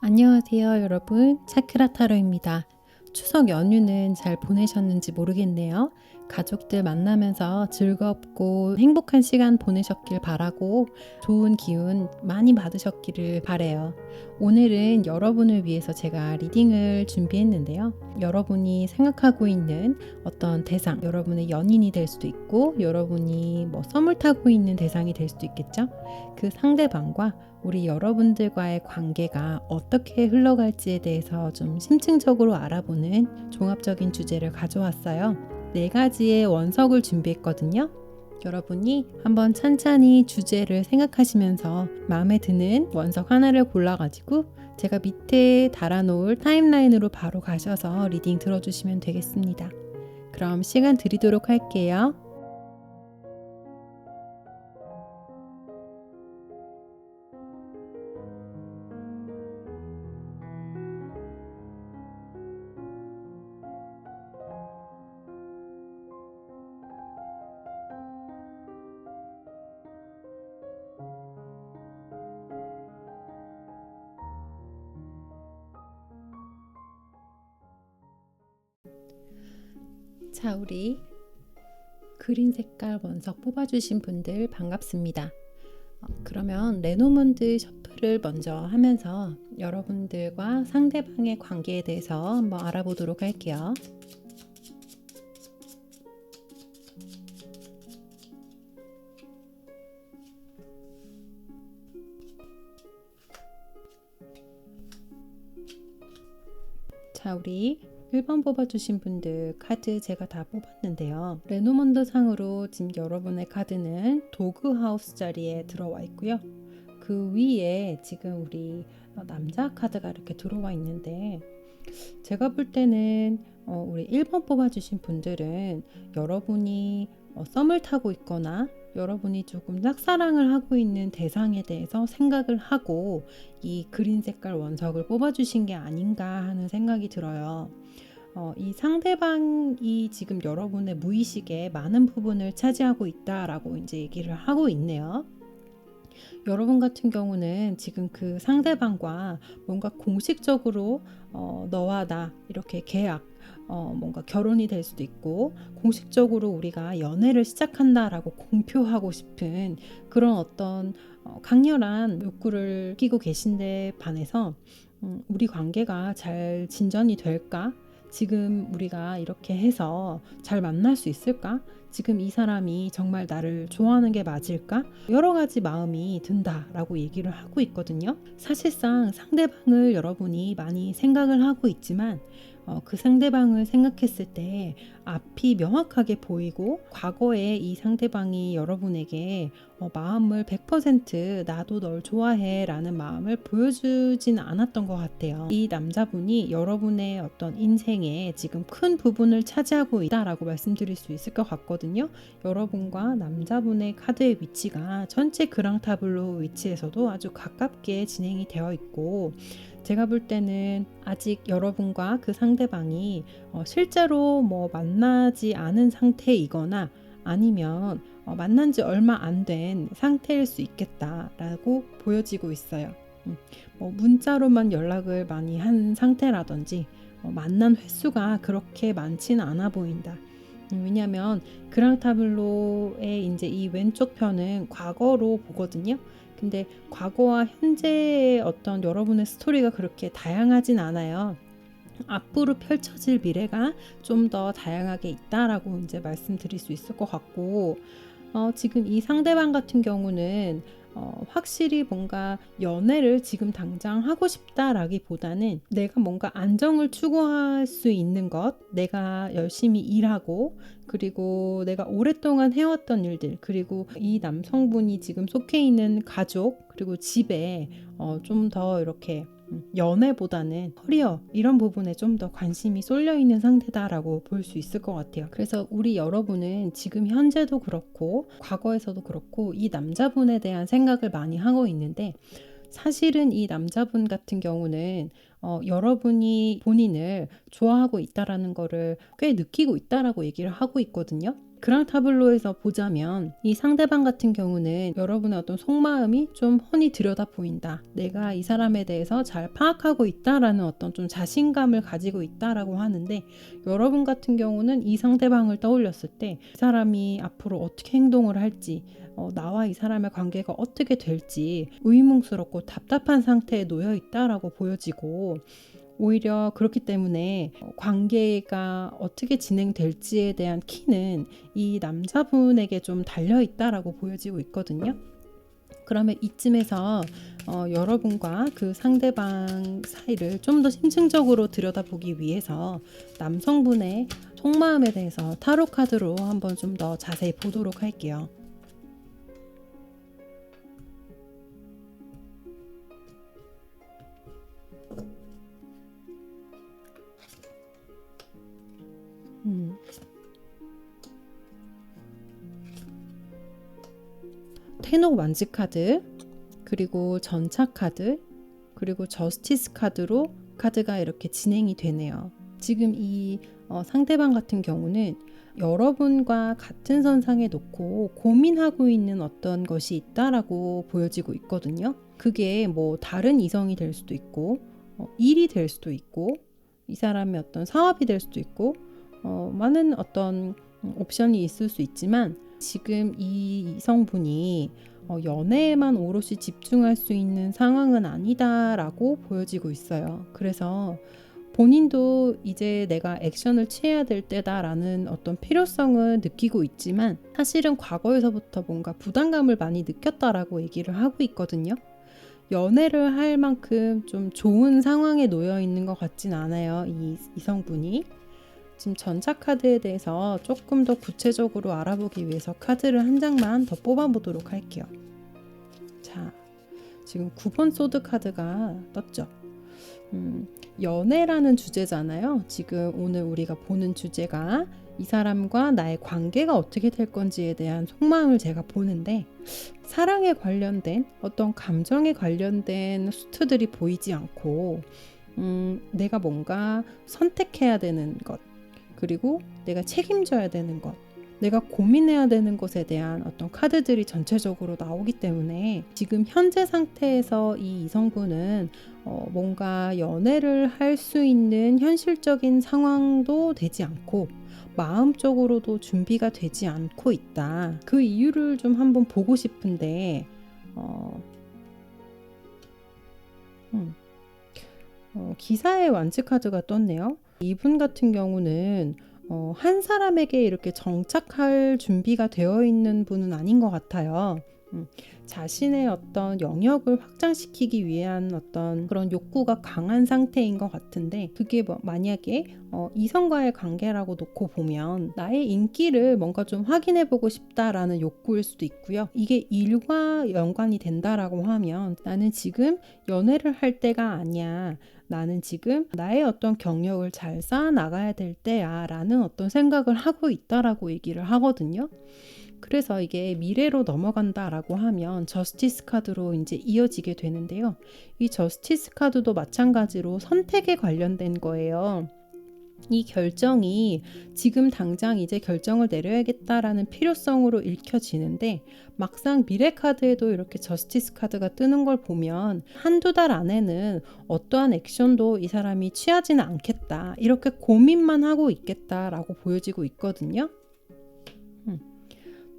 안녕하세요, 여러분. 차크라 타로입니다. 추석 연휴는 잘 보내셨는지 모르겠네요. 가족들 만나면서 즐겁고 행복한 시간 보내셨길 바라고 좋은 기운 많이 받으셨기를 바래요. 오늘은 여러분을 위해서 제가 리딩을 준비했는데요. 여러분이 생각하고 있는 어떤 대상, 여러분의 연인이 될 수도 있고 여러분이 썸을 타고 있는 대상이 될 수도 있겠죠. 그 상대방과 우리 여러분들과의 관계가 어떻게 흘러갈지에 대해서 좀 심층적으로 알아보는 종합적인 주제를 가져왔어요. 4가지의 원석을 준비했거든요. 여러분이 한번 찬찬히 주제를 생각하시면서 마음에 드는 원석 하나를 골라가지고 제가 밑에 달아놓을 타임라인으로 바로 가셔서 리딩 들어주시면 되겠습니다. 그럼 시간 드리도록 할게요. 자, 우리 그린 색깔 원석 뽑아주신 분들 반갑습니다. 그러면 레노먼드 셔플을 먼저 하면서 여러분들과 상대방의 관계에 대해서 한번 알아보도록 할게요. 자, 우리 1번 뽑아주신 분들 카드 제가 다 뽑았는데요. 레노먼드 상으로 지금 여러분의 카드는 도그하우스 자리에 들어와 있고요. 그 위에 지금 우리 남자 카드가 이렇게 들어와 있는데 제가 볼 때는 우리 1번 뽑아주신 분들은 여러분이 썸을 타고 있거나 여러분이 조금 짝사랑을 하고 있는 대상에 대해서 생각을 하고 이 그린 색깔 원석을 뽑아주신 게 아닌가 하는 생각이 들어요. 이 상대방이 지금 여러분의 무의식에 많은 부분을 차지하고 있다라고 이제 얘기를 하고 있네요. 여러분 같은 경우는 지금 그 상대방과 뭔가 공식적으로 너와 나 이렇게 계약 뭔가 결혼이 될 수도 있고 공식적으로 우리가 연애를 시작한다라고 공표하고 싶은 그런 어떤 강렬한 욕구를 끼고 계신데 반해서 우리 관계가 잘 진전이 될까? 지금 우리가 이렇게 해서 잘 만날 수 있을까? 지금 이 사람이 정말 나를 좋아하는 게 맞을까? 여러 가지 마음이 든다라고 얘기를 하고 있거든요. 사실상 상대방을 여러분이 많이 생각을 하고 있지만 그 상대방을 생각했을 때 앞이 명확하게 보이고 과거에 이 상대방이 여러분에게 마음을 100% 나도 널 좋아해 라는 마음을 보여주진 않았던 것 같아요. 이 남자분이 여러분의 어떤 인생에 지금 큰 부분을 차지하고 있다라고 말씀드릴 수 있을 것 같거든요. 여러분과 남자분의 카드의 위치가 전체 그랑타블로 위치에서도 아주 가깝게 진행이 되어 있고 제가 볼 때는 아직 여러분과 그 상대방이 실제로 만나지 않은 상태이거나 아니면 만난 지 얼마 안 된 상태일 수 있겠다라고 보여지고 있어요. 문자로만 연락을 많이 한 상태라든지 만난 횟수가 그렇게 많지는 않아 보인다. 왜냐하면 그랑타블로의 이제 이 왼쪽 편은 과거로 보거든요. 근데 과거와 현재의 어떤 여러분의 스토리가 그렇게 다양하진 않아요. 앞으로 펼쳐질 미래가 좀 더 다양하게 있다라고 이제 말씀드릴 수 있을 것 같고 지금 이 상대방 같은 경우는 확실히 뭔가 연애를 지금 당장 하고 싶다라기보다는 내가 뭔가 안정을 추구할 수 있는 것, 내가 열심히 일하고 그리고 내가 오랫동안 해왔던 일들 그리고 이 남성분이 지금 속해 있는 가족 그리고 집에 좀 더 이렇게 연애보다는 커리어 이런 부분에 좀 더 관심이 쏠려 있는 상태다라고 볼 수 있을 것 같아요. 그래서 우리 여러분은 지금 현재도 그렇고 과거에서도 그렇고 이 남자분에 대한 생각을 많이 하고 있는데 사실은 이 남자분 같은 경우는 여러분이 본인을 좋아하고 있다라는 거를 꽤 느끼고 있다라고 얘기를 하고 있거든요. 그랑 타블로에서 보자면 이 상대방 같은 경우는 여러분의 어떤 속마음이 좀 훤히 들여다 보인다. 내가 이 사람에 대해서 잘 파악하고 있다라는 어떤 좀 자신감을 가지고 있다라고 하는데, 여러분 같은 경우는 이 상대방을 떠올렸을 때 이 사람이 앞으로 어떻게 행동을 할지, 나와 이 사람의 관계가 어떻게 될지 의문스럽고 답답한 상태에 놓여 있다라고 보여지고, 오히려 그렇기 때문에 관계가 어떻게 진행될지에 대한 키는 이 남자분에게 좀 달려 있다라고 보여지고 있거든요. 그러면 이쯤에서 여러분과 그 상대방 사이를 좀 더 심층적으로 들여다보기 위해서 남성분의 속마음에 대해서 타로 카드로 한번 좀 더 자세히 보도록 할게요. 텐옥 완즈 카드, 그리고 전차 카드, 그리고 저스티스 카드로 카드가 이렇게 진행이 되네요. 지금 이 상대방 같은 경우는 여러분과 같은 선상에 놓고 고민하고 있는 어떤 것이 있다라고 보여지고 있거든요. 그게 뭐 다른 이성이 될 수도 있고, 일이 될 수도 있고, 이 사람의 어떤 사업이 될 수도 있고, 많은 어떤 옵션이 있을 수 있지만, 지금 이 이성분이 연애에만 오롯이 집중할 수 있는 상황은 아니다라고 보여지고 있어요. 그래서 본인도 이제 내가 액션을 취해야 될 때다라는 어떤 필요성을 느끼고 있지만, 사실은 과거에서부터 뭔가 부담감을 많이 느꼈다라고 얘기를 하고 있거든요. 연애를 할 만큼 좀 좋은 상황에 놓여 있는 것 같진 않아요, 이 이성분이. 지금 전차 카드에 대해서 조금 더 구체적으로 알아보기 위해서 카드를 한 장만 더 뽑아보도록 할게요. 자, 지금 9번 소드 카드가 떴죠. 연애라는 주제잖아요. 지금 오늘 우리가 보는 주제가 이 사람과 나의 관계가 어떻게 될 건지에 대한 속마음을 제가 보는데, 사랑에 관련된 어떤 감정에 관련된 수트들이 보이지 않고, 내가 뭔가 선택해야 되는 것, 그리고 내가 책임져야 되는 것, 내가 고민해야 되는 것에 대한 어떤 카드들이 전체적으로 나오기 때문에, 지금 현재 상태에서 이 이성분은 뭔가 연애를 할 수 있는 현실적인 상황도 되지 않고 마음적으로도 준비가 되지 않고 있다. 그 이유를 좀 한번 보고 싶은데, 기사의 완즈 카드가 떴네요. 이분 같은 경우는 한 사람에게 이렇게 정착할 준비가 되어 있는 분은 아닌 것 같아요. 자신의 어떤 영역을 확장시키기 위한 어떤 그런 욕구가 강한 상태인 것 같은데, 그게 만약에 이성과의 관계라고 놓고 보면 나의 인기를 뭔가 좀 확인해보고 싶다라는 욕구일 수도 있고요. 이게 일과 연관이 된다라고 하면, 나는 지금 연애를 할 때가 아니야, 나는 지금 나의 어떤 경력을 잘 쌓아나가야 될 때야 라는 어떤 생각을 하고 있다라고 얘기를 하거든요. 그래서 이게 미래로 넘어간다라고 하면 저스티스 카드로 이제 이어지게 되는데요. 이 저스티스 카드도 마찬가지로 선택에 관련된 거예요. 이 결정이 지금 당장 이제 결정을 내려야겠다라는 필요성으로 읽혀지는데, 막상 미래 카드에도 이렇게 저스티스 카드가 뜨는 걸 보면 한두 달 안에는 어떠한 액션도 이 사람이 취하지는 않겠다, 이렇게 고민만 하고 있겠다라고 보여지고 있거든요.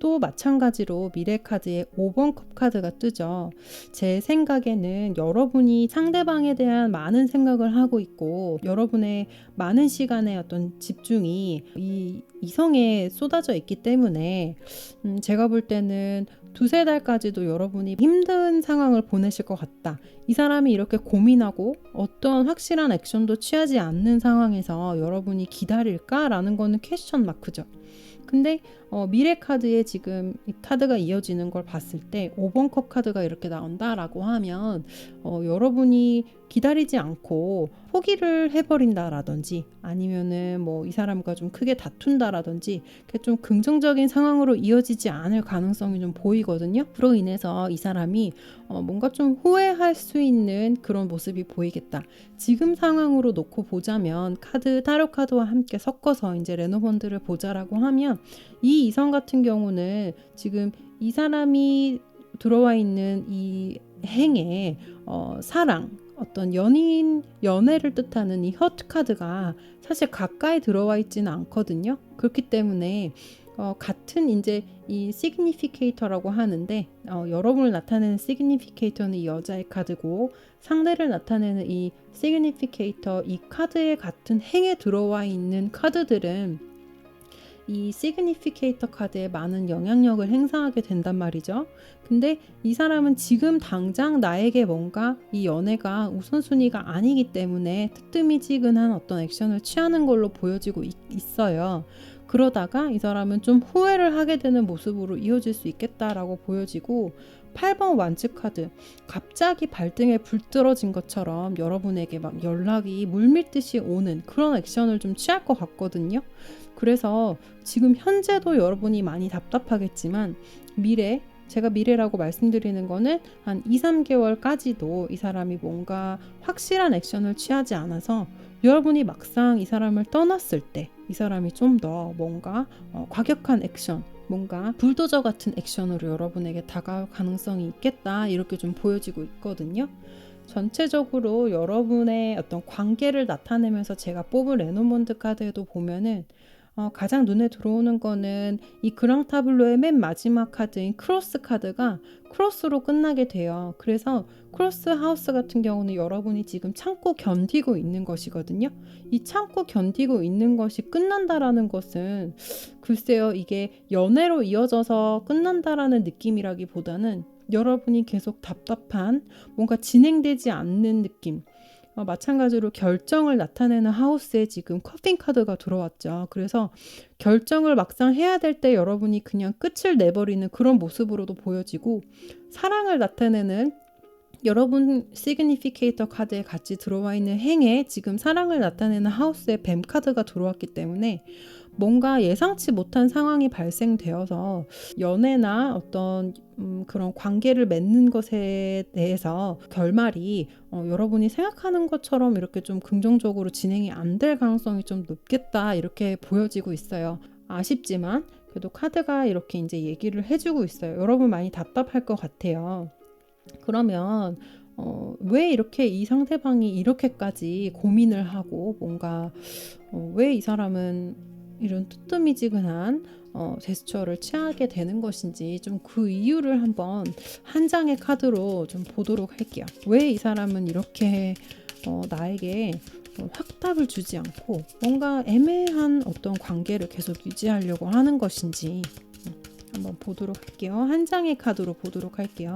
또 마찬가지로 미래 카드에 5번 컵 카드가 뜨죠. 제 생각에는 여러분이 상대방에 대한 많은 생각을 하고 있고, 여러분의 많은 시간의 어떤 집중이 이 이성에 쏟아져 있기 때문에, 제가 볼 때는 두세 달까지도 여러분이 힘든 상황을 보내실 것 같다. 이 사람이 이렇게 고민하고 어떤 확실한 액션도 취하지 않는 상황에서 여러분이 기다릴까라는 거는 퀘스천 마크죠. 근데 미래 카드에 지금 이 카드가 이어지는 걸 봤을 때 5번 컵 카드가 이렇게 나온다라고 하면, 여러분이 기다리지 않고 포기를 해버린다라든지 아니면은 뭐 이 사람과 좀 크게 다툰다라든지 좀 긍정적인 상황으로 이어지지 않을 가능성이 좀 보이거든요. 그로 인해서 이 사람이 뭔가 좀 후회할 수 있는 그런 모습이 보이겠다. 지금 상황으로 놓고 보자면 타로 카드와 함께 섞어서 이제 레노번드를 보자라고 하면 이 이성 같은 경우는 지금 이 사람이 들어와 있는 이 행에 사랑, 어떤 연애를 뜻하는 이 허트 카드가 사실 가까이 들어와 있지는 않거든요. 그렇기 때문에 같은 이제 이 시그니피케이터라고 하는데 여러분을 나타내는 시그니피케이터는 이 여자의 카드고 상대를 나타내는 이 시그니피케이터 이 카드의 같은 행에 들어와 있는 카드들은 이 시그니피케이터 카드에 많은 영향력을 행사하게 된단 말이죠. 근데 이 사람은 지금 당장 나에게 뭔가 이 연애가 우선순위가 아니기 때문에 뜨뜨미지근한 어떤 액션을 취하는 걸로 보여지고 있어요. 그러다가 이 사람은 좀 후회를 하게 되는 모습으로 이어질 수 있겠다라고 보여지고 8번 완츠 카드, 갑자기 발등에 불 떨어진 것처럼 여러분에게 막 연락이 물밀듯이 오는 그런 액션을 좀 취할 것 같거든요. 그래서 지금 현재도 여러분이 많이 답답하겠지만 제가 미래라고 말씀드리는 거는 한 2-3개월까지도 이 사람이 뭔가 확실한 액션을 취하지 않아서 여러분이 막상 이 사람을 떠났을 때 이 사람이 좀 더 뭔가 과격한 액션, 뭔가 불도저 같은 액션으로 여러분에게 다가올 가능성이 있겠다 이렇게 좀 보여지고 있거든요. 전체적으로 여러분의 어떤 관계를 나타내면서 제가 뽑은 레노먼드 카드에도 보면은 가장 눈에 들어오는 거는 이 그랑타블로의 맨 마지막 카드인 크로스 카드가 크로스로 끝나게 돼요. 그래서 크로스 하우스 같은 경우는 여러분이 지금 참고 견디고 있는 것이거든요. 이 참고 견디고 있는 것이 끝난다라는 것은 글쎄요, 이게 연애로 이어져서 끝난다라는 느낌이라기보다는 여러분이 계속 답답한 뭔가 진행되지 않는 느낌, 마찬가지로 결정을 나타내는 하우스에 지금 커팅 카드가 들어왔죠. 그래서 결정을 막상 해야 될 때 여러분이 그냥 끝을 내버리는 그런 모습으로도 보여지고, 사랑을 나타내는 여러분 시그니피케이터 카드에 같이 들어와 있는 행에 지금 사랑을 나타내는 하우스에 뱀 카드가 들어왔기 때문에 뭔가 예상치 못한 상황이 발생되어서 연애나 어떤 그런 관계를 맺는 것에 대해서 결말이 여러분이 생각하는 것처럼 이렇게 좀 긍정적으로 진행이 안 될 가능성이 좀 높겠다 이렇게 보여지고 있어요. 아쉽지만 그래도 카드가 이렇게 이제 얘기를 해주고 있어요. 여러분 많이 답답할 것 같아요. 그러면 왜 이렇게 이 상대방이 이렇게까지 고민을 하고 뭔가 왜 이 사람은 이런 뜨뜨미지근한 제스처를 취하게 되는 것인지 좀 그 이유를 한번 한 장의 카드로 좀 보도록 할게요. 왜 이 사람은 이렇게 나에게 확답을 주지 않고 뭔가 애매한 어떤 관계를 계속 유지하려고 하는 것인지 한번 보도록 할게요. 한 장의 카드로 보도록 할게요.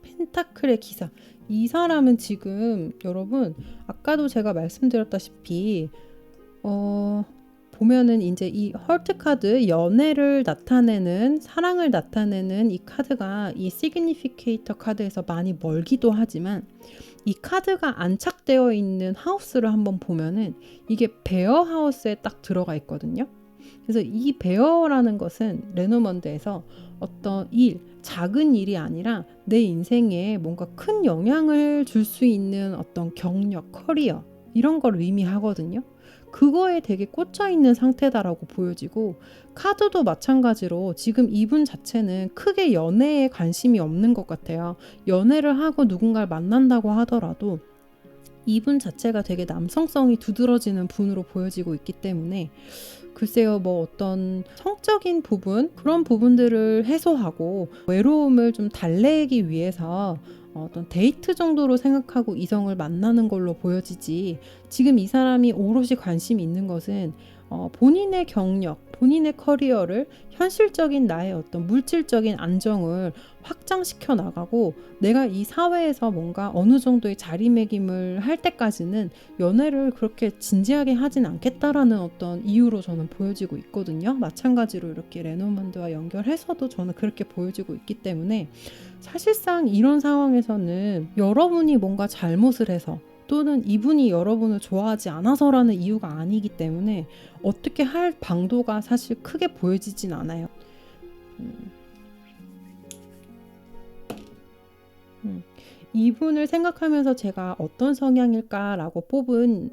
펜타클의 기사. 이 사람은 지금 여러분 아까도 제가 말씀드렸다시피 보면은 이제 이 헐트 카드, 연애를 나타내는, 사랑을 나타내는 이 카드가 이 시그니피케이터 카드에서 많이 멀기도 하지만 이 카드가 안착되어 있는 하우스를 한번 보면은 이게 베어 하우스에 딱 들어가 있거든요. 그래서 이 베어라는 것은 레노먼드에서 어떤 작은 일이 아니라 내 인생에 뭔가 큰 영향을 줄 수 있는 어떤 경력, 커리어 이런 걸 의미하거든요. 그거에 되게 꽂혀 있는 상태다라고 보여지고, 카드도 마찬가지로 지금 이분 자체는 크게 연애에 관심이 없는 것 같아요. 연애를 하고 누군가를 만난다고 하더라도 이분 자체가 되게 남성성이 두드러지는 분으로 보여지고 있기 때문에 글쎄요, 뭐 어떤 성적인 부분, 그런 부분들을 해소하고 외로움을 좀 달래기 위해서 어떤 데이트 정도로 생각하고 이성을 만나는 걸로 보여지지, 지금 이 사람이 오롯이 관심이 있는 것은 본인의 경력, 본인의 커리어를 현실적인 나의 어떤 물질적인 안정을 확장시켜 나가고 내가 이 사회에서 뭔가 어느 정도의 자리매김을 할 때까지는 연애를 그렇게 진지하게 하진 않겠다라는 어떤 이유로 저는 보여지고 있거든요. 마찬가지로 이렇게 레노먼드와 연결해서도 저는 그렇게 보여지고 있기 때문에 사실상 이런 상황에서는 여러분이 뭔가 잘못을 해서 또는 이분이 여러분을 좋아하지 않아서라는 이유가 아니기 때문에 어떻게 할 방도가 사실 크게 보여지진 않아요. 이분을 생각하면서 제가 어떤 성향일까라고 뽑은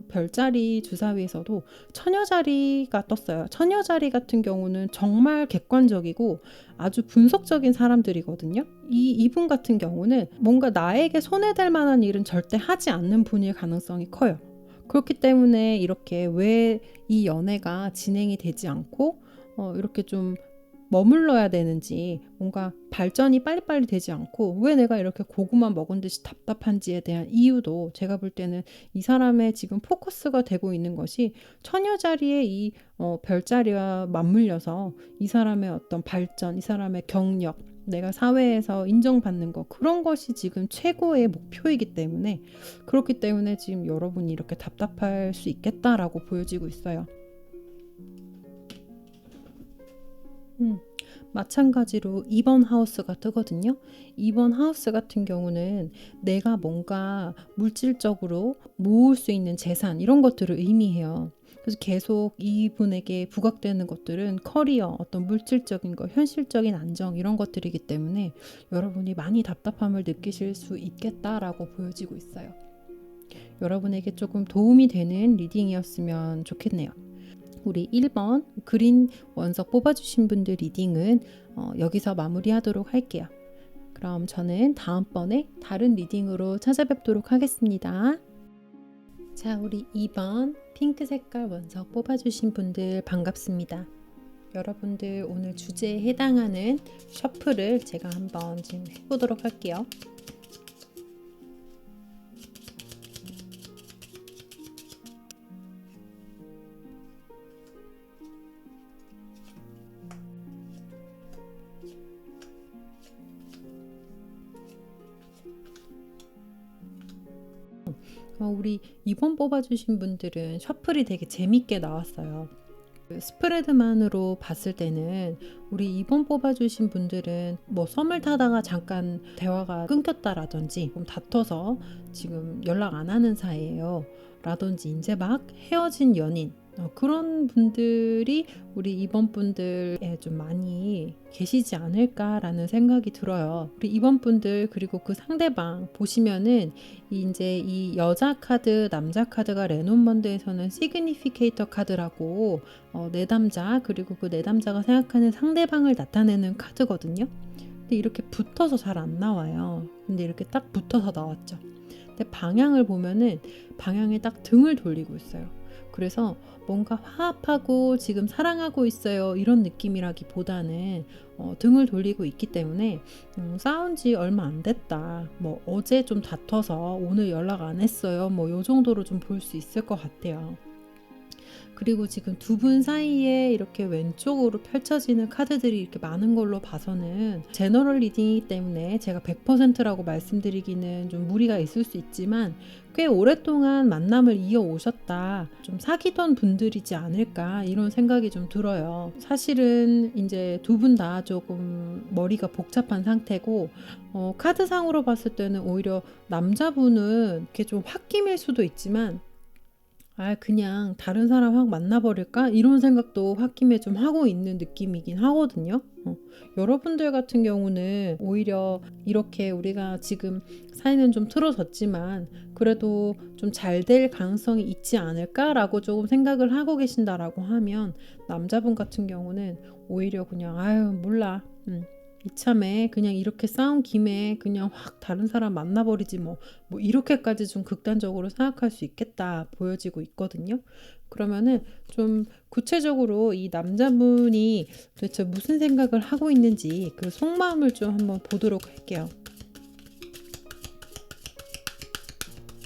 별자리 주사위에서도 처녀자리가 떴어요. 처녀자리 같은 경우는 정말 객관적이고 아주 분석적인 사람들이거든요. 이분 같은 경우는 뭔가 나에게 손해될 만한 일은 절대 하지 않는 분일 가능성이 커요. 그렇기 때문에 이렇게 왜 이 연애가 진행이 되지 않고 이렇게 좀 머물러야 되는지, 뭔가 발전이 빨리빨리 되지 않고 왜 내가 이렇게 고구마 먹은 듯이 답답한지에 대한 이유도 제가 볼 때는 이 사람의 지금 포커스가 되고 있는 것이 처녀자리의 이 별자리와 맞물려서 이 사람의 어떤 발전, 이 사람의 경력, 내가 사회에서 인정받는 것, 그런 것이 지금 최고의 목표이기 때문에, 그렇기 때문에 지금 여러분이 이렇게 답답할 수 있겠다라고 보여지고 있어요. 마찬가지로 2번 하우스가 뜨거든요. 2번 하우스 같은 경우는 내가 뭔가 물질적으로 모을 수 있는 재산, 이런 것들을 의미해요. 그래서 계속 이분에게 부각되는 것들은 커리어, 어떤 물질적인 것, 현실적인 안정, 이런 것들이기 때문에 여러분이 많이 답답함을 느끼실 수 있겠다라고 보여지고 있어요. 여러분에게 조금 도움이 되는 리딩이었으면 좋겠네요. 우리 1번 그린 원석 뽑아주신 분들 리딩은 여기서 마무리하도록 할게요. 그럼 저는 다음번에 다른 리딩으로 찾아뵙도록 하겠습니다. 자, 우리 2번 핑크 색깔 원석 뽑아주신 분들 반갑습니다. 여러분들 오늘 주제에 해당하는 셔플을 제가 한번 지금 해보도록 할게요. 우리 2번 뽑아주신 분들은 셔플이 되게 재밌게 나왔어요. 스프레드만으로 봤을 때는 우리 2번 뽑아주신 분들은 뭐 썸을 타다가 잠깐 대화가 끊겼다라든지 좀 다퉈서 지금 연락 안 하는 사이예요 라든지 이제 막 헤어진 연인, 그런 분들이 우리 2번 분들에 좀 많이 계시지 않을까라는 생각이 들어요. 우리 2번 분들 그리고 그 상대방 보시면은 이제 이 여자 카드, 남자 카드가 레노먼드에서는 시그니피케이터 카드라고 내담자, 그리고 그 내담자가 생각하는 상대방을 나타내는 카드거든요. 근데 이렇게 붙어서 잘 안 나와요. 근데 이렇게 딱 붙어서 나왔죠. 근데 방향을 보면은 방향에 딱 등을 돌리고 있어요. 그래서 뭔가 화합하고 지금 사랑하고 있어요 이런 느낌이라기보다는 등을 돌리고 있기 때문에 싸운 지 얼마 안 됐다, 뭐 어제 좀 다퉈서 오늘 연락 안 했어요, 뭐 요 정도로 좀 볼 수 있을 것 같아요. 그리고 지금 두 분 사이에 이렇게 왼쪽으로 펼쳐지는 카드들이 이렇게 많은 걸로 봐서는 제너럴 리딩이기 때문에 제가 100%라고 말씀드리기는 좀 무리가 있을 수 있지만 꽤 오랫동안 만남을 이어오셨다, 좀 사귀던 분들이지 않을까 이런 생각이 좀 들어요. 사실은 이제 두 분 다 조금 머리가 복잡한 상태고 카드상으로 봤을 때는 오히려 남자분은 이렇게 좀 홧김일 수도 있지만 그냥 다른 사람 확 만나버릴까? 이런 생각도 홧김에 좀 하고 있는 느낌이긴 하거든요. 여러분들 같은 경우는 오히려 이렇게 우리가 지금 사이는 좀 틀어졌지만 그래도 좀 잘 될 가능성이 있지 않을까라고 조금 생각을 하고 계신다라고 하면, 남자분 같은 경우는 오히려 그냥 몰라, 이참에 그냥 이렇게 싸운 김에 그냥 확 다른 사람 만나버리지 뭐 이렇게까지 좀 극단적으로 생각할 수 있겠다 보여지고 있거든요. 그러면은 좀 구체적으로 이 남자분이 도대체 무슨 생각을 하고 있는지 그 속마음을 좀 한번 보도록 할게요.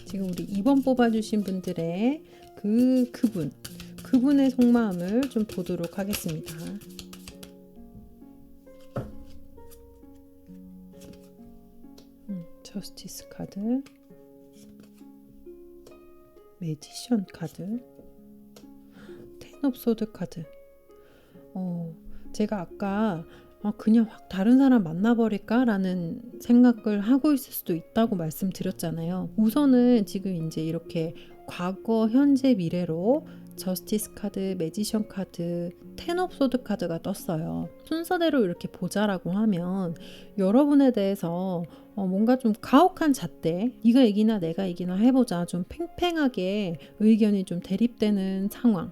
지금 우리 2번 뽑아주신 분들의 그 그분의 속마음을 좀 보도록 하겠습니다. 저스티스 카드, 매지션 카드, 텐 오브 소드 카드. 제가 아까 그냥 확 다른 사람 만나버릴까? 라는 생각을 하고 있을 수도 있다고 말씀드렸잖아요. 우선은 지금 이제 이렇게 과거, 현재, 미래로 저스티스 카드, 매지션 카드, 텐 오브 소드 카드가 떴어요. 순서대로 이렇게 보자라고 하면 여러분에 대해서 뭔가 좀 가혹한 잣대, 네가 이기나 내가 이기나 해보자, 좀 팽팽하게 의견이 좀 대립되는 상황,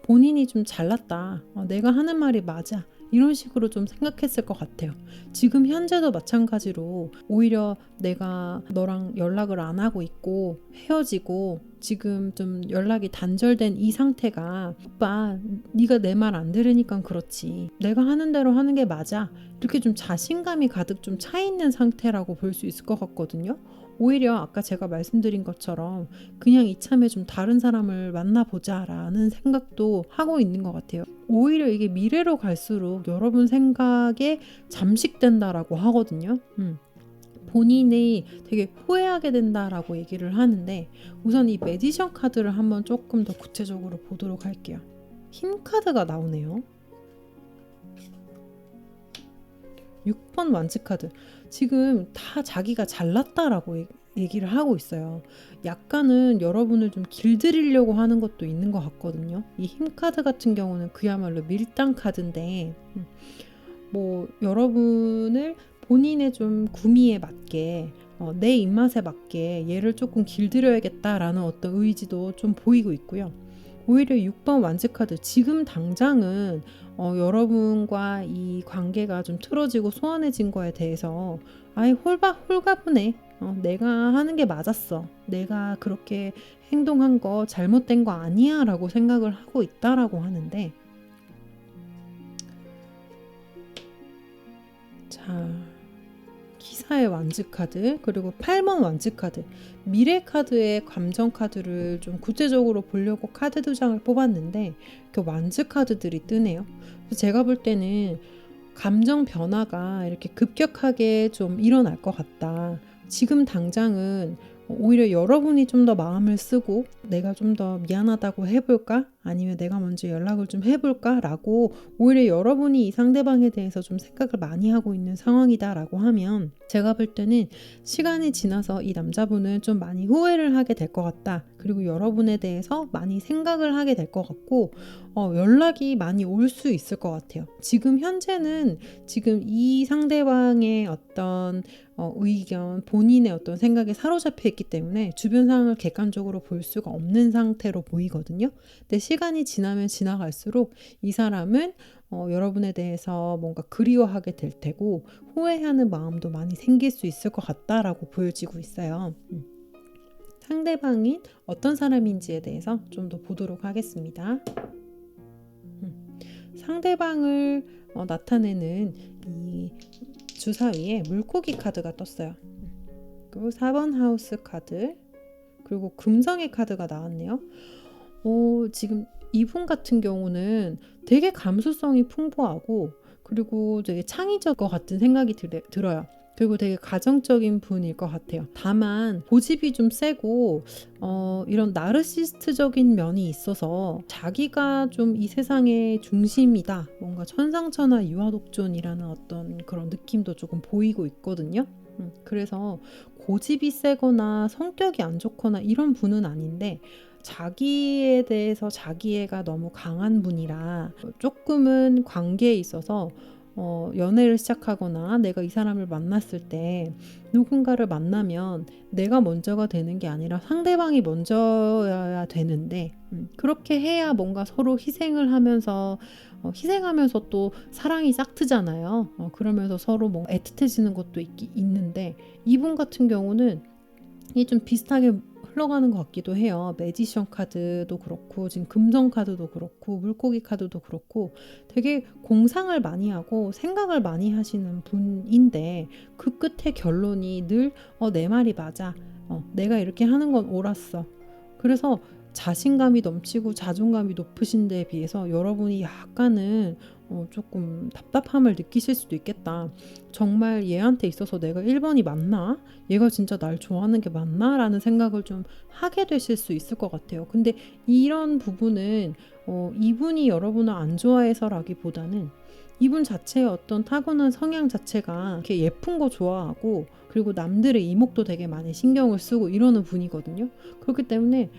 본인이 좀 잘났다, 내가 하는 말이 맞아, 이런 식으로 좀 생각했을 것 같아요. 지금 현재도 마찬가지로 오히려 내가 너랑 연락을 안 하고 있고 헤어지고 지금 좀 연락이 단절된 이 상태가, 오빠 네가 내 말 안 들으니까 그렇지, 내가 하는 대로 하는 게 맞아, 이렇게 좀 자신감이 가득 좀 차 있는 상태라고 볼 수 있을 것 같거든요. 오히려 아까 제가 말씀드린 것처럼 그냥 이참에 좀 다른 사람을 만나보자 라는 생각도 하고 있는 것 같아요. 오히려 이게 미래로 갈수록 여러분 생각에 잠식된다라고 하거든요. 본인이 되게 후회하게 된다라고 얘기를 하는데, 우선 이 매지션 카드를 한번 조금 더 구체적으로 보도록 할게요. 힘 카드가 나오네요. 6번 완즈 카드. 지금 다 자기가 잘났다라고 얘기를 하고 있어요. 약간은 여러분을 좀 길들이려고 하는 것도 있는 것 같거든요. 이 힘 카드 같은 경우는 그야말로 밀당 카드인데, 뭐 여러분을 본인의 좀 구미에 맞게, 내 입맛에 맞게 얘를 조금 길들여야겠다라는 어떤 의지도 좀 보이고 있고요. 오히려 6번 완즈 카드, 지금 당장은 여러분과 이 관계가 좀 틀어지고 소원해진 거에 대해서 아예 홀가분해, 내가 하는 게 맞았어, 내가 그렇게 행동한 거 잘못된 거 아니야 라고 생각을 하고 있다라고 하는데, 자, 기사의 완즈 카드, 그리고 8번 완즈 카드, 미래 카드의 감정 카드를 좀 구체적으로 보려고 카드 2장을 뽑았는데 그 완즈 카드들이 뜨네요. 그래서 제가 볼 때는 감정 변화가 이렇게 급격하게 좀 일어날 것 같다. 지금 당장은 오히려 여러분이 좀 더 마음을 쓰고 내가 좀 더 미안하다고 해볼까? 아니면 내가 먼저 연락을 좀 해볼까? 라고 오히려 여러분이 이 상대방에 대해서 좀 생각을 많이 하고 있는 상황이다 라고 하면, 제가 볼 때는 시간이 지나서 이 남자분은 좀 많이 후회를 하게 될 것 같다. 그리고 여러분에 대해서 많이 생각을 하게 될 것 같고 연락이 많이 올 수 있을 것 같아요. 지금 현재는 지금 이 상대방의 어떤 의견, 본인의 어떤 생각에 사로잡혀 있기 때문에 주변 상황을 객관적으로 볼 수가 없는 상태로 보이거든요. 근데 시간이 지나면 지나갈수록 이 사람은 여러분에 대해서 뭔가 그리워하게 될 테고 후회하는 마음도 많이 생길 수 있을 것 같다라고 보여지고 있어요. 상대방이 어떤 사람인지에 대해서 좀 더 보도록 하겠습니다. 상대방을 나타내는 이 주사위에 물고기 카드가 떴어요. 그리고 4번 하우스 카드, 그리고 금성의 카드가 나왔네요. 지금 이분 같은 경우는 되게 감수성이 풍부하고 그리고 되게 창의적 것 같은 생각이 들어요. 그리고 되게 가정적인 분일 것 같아요. 다만 고집이 좀 세고 이런 나르시스트적인 면이 있어서 자기가 좀 이 세상의 중심이다, 뭔가 천상천하 유아독존이라는 어떤 그런 느낌도 조금 보이고 있거든요. 그래서 고집이 세거나 성격이 안 좋거나 이런 분은 아닌데, 자기에 대해서 자기애가 너무 강한 분이라 조금은 관계에 있어서 연애를 시작하거나 내가 이 사람을 만났을 때 누군가를 만나면 내가 먼저가 되는 게 아니라 상대방이 먼저여야 되는데, 그렇게 해야 뭔가 서로 희생을 하면서 희생하면서 또 사랑이 짝트잖아요. 그러면서 서로 뭔가 애틋해지는 것도 있는데, 이분 같은 경우는 이게 좀 비슷하게 흘러가는 것 같기도 해요. 매지션 카드도 그렇고 지금 금성 카드도 그렇고 물고기 카드도 그렇고 되게 공상을 많이 하고 생각을 많이 하시는 분인데, 그 끝에 결론이 늘 내 말이 맞아, 내가 이렇게 하는 건 옳았어. 그래서 자신감이 넘치고 자존감이 높으신 데에 비해서 여러분이 약간은 조금 답답함을 느끼실 수도 있겠다. 정말 얘한테 있어서 내가 1번이 맞나? 얘가 진짜 날 좋아하는 게 맞나? 라는 생각을 좀 하게 되실 수 있을 것 같아요. 근데 이런 부분은 이분이 여러분을 안 좋아해서라기보다는 이분 자체의 어떤 타고난 성향 자체가 이렇게 예쁜 거 좋아하고, 그리고 남들의 이목도 되게 많이 신경을 쓰고 이러는 분이거든요. 그렇기 때문에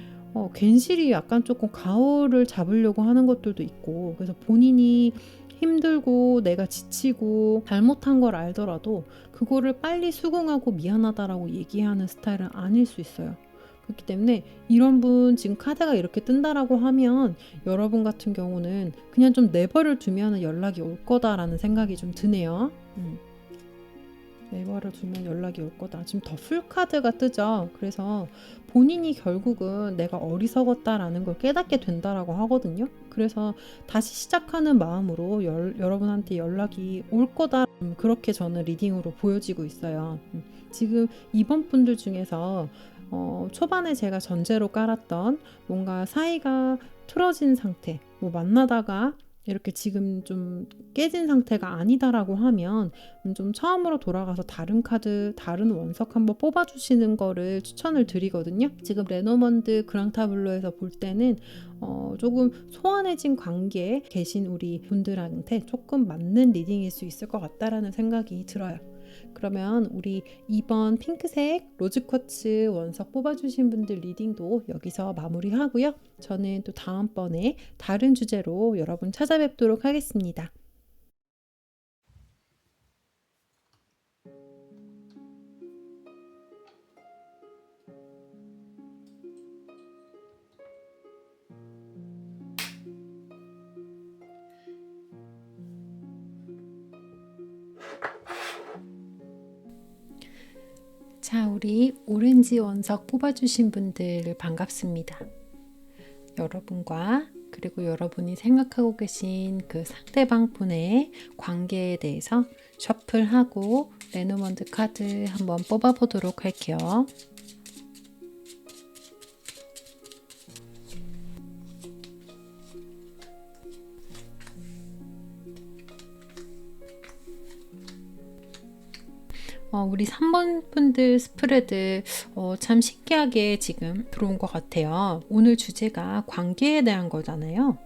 괜시리 약간 조금 가오를 잡으려고 하는 것들도 있고, 그래서 본인이 힘들고 내가 지치고 잘못한 걸 알더라도 그거를 빨리 수긍하고 미안하다라고 얘기하는 스타일은 아닐 수 있어요. 그렇기 때문에 이런 분 지금 카드가 이렇게 뜬다라고 하면 여러분 같은 경우는 그냥 좀 내버려 두면 연락이 올 거다라는 생각이 좀 드네요. 내버려 두면 연락이 올 거다. 지금 더 풀카드가 뜨죠. 그래서 본인이 결국은 내가 어리석었다라는 걸 깨닫게 된다라고 하거든요. 그래서 다시 시작하는 마음으로 여러분한테 연락이 올 거다. 그렇게 저는 리딩으로 보여지고 있어요. 지금 이번 분들 중에서 초반에 제가 전제로 깔았던 뭔가 사이가 틀어진 상태, 뭐 만나다가 이렇게 지금 좀 깨진 상태가 아니다라고 하면 좀 처음으로 돌아가서 다른 카드, 다른 원석 한번 뽑아주시는 거를 추천을 드리거든요. 지금 레노먼드 그랑타블로에서 볼 때는 조금 소원해진 관계에 계신 우리 분들한테 조금 맞는 리딩일 수 있을 것 같다라는 생각이 들어요. 그러면 우리 2번 핑크색 로즈쿼츠 원석 뽑아주신 분들 리딩도 여기서 마무리하고요. 저는 또 다음번에 다른 주제로 여러분 찾아뵙도록 하겠습니다. 자, 우리 오렌지 원석 뽑아주신 분들 반갑습니다. 여러분과 그리고 여러분이 생각하고 계신 그 상대방 분의 관계에 대해서 셔플하고 레노먼드 카드 한번 뽑아보도록 할게요. 우리 3번 분들 스프레드 참 신기하게 지금 들어온 것 같아요. 오늘 주제가 관계에 대한 거잖아요.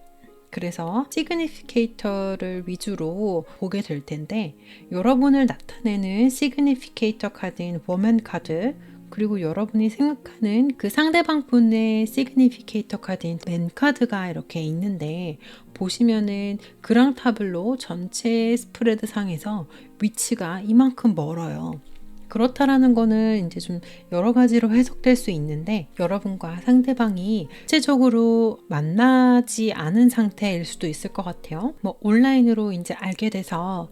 그래서 시그니피케이터를 위주로 보게 될 텐데, 여러분을 나타내는 시그니피케이터 카드인 워먼 카드, 그리고 여러분이 생각하는 그 상대방 분의 시그니피케이터 카드인 맨 카드가 이렇게 있는데, 보시면은 그랑타블로 전체 스프레드 상에서 위치가 이만큼 멀어요. 그렇다라는 거는 이제 좀 여러 가지로 해석될 수 있는데, 여러분과 상대방이 실제적으로 만나지 않은 상태일 수도 있을 것 같아요. 뭐 온라인으로 이제 알게 돼서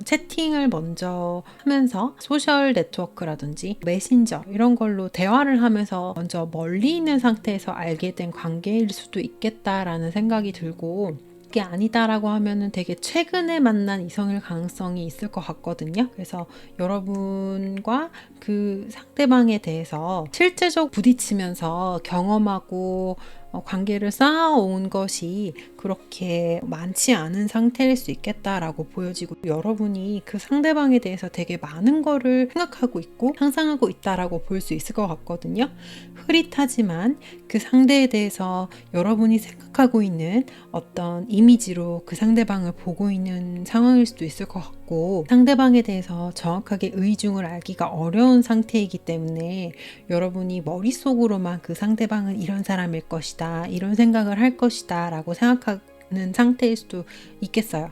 채팅을 먼저 하면서 소셜 네트워크라든지 메신저 이런 걸로 대화를 하면서 먼저 멀리 있는 상태에서 알게 된 관계일 수도 있겠다라는 생각이 들고, 그게 아니다라고 하면은 되게 최근에 만난 이성일 가능성이 있을 것 같거든요. 그래서 여러분과 그 상대방에 대해서 실제적 부딪히면서 경험하고 관계를 쌓아온 것이 그렇게 많지 않은 상태일 수 있겠다라고 보여지고, 여러분이 그 상대방에 대해서 되게 많은 거를 생각하고 있고 상상하고 있다라고 볼 수 있을 것 같거든요. 흐릿하지만 그 상대에 대해서 여러분이 생각하고 있는 어떤 이미지로 그 상대방을 보고 있는 상황일 수도 있을 것 같고, 상대방에 대해서 정확하게 의중을 알기가 어려운 상태이기 때문에 여러분이 머릿속으로만 그 상대방은 이런 사람일 것이다, 이런 생각을 할 것이다 라고 생각하는 상태일 수도 있겠어요.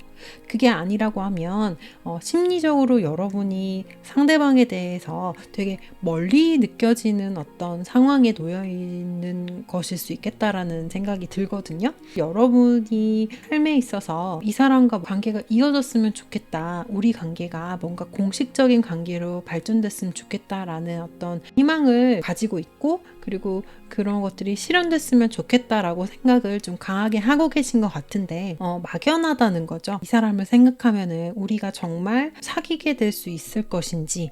그게 아니라고 하면 심리적으로 여러분이 상대방에 대해서 되게 멀리 느껴지는 어떤 상황에 놓여 있는 것일 수 있겠다라는 생각이 들거든요. 여러분이 삶에 있어서 이 사람과 관계가 이어졌으면 좋겠다, 우리 관계가 뭔가 공식적인 관계로 발전됐으면 좋겠다라는 어떤 희망을 가지고 있고, 그리고 그런 것들이 실현됐으면 좋겠다라고 생각을 좀 강하게 하고 계신 것 같은데, 막연하다는 거죠. 이 사람을 생각하면은 우리가 정말 사귀게 될 수 있을 것인지,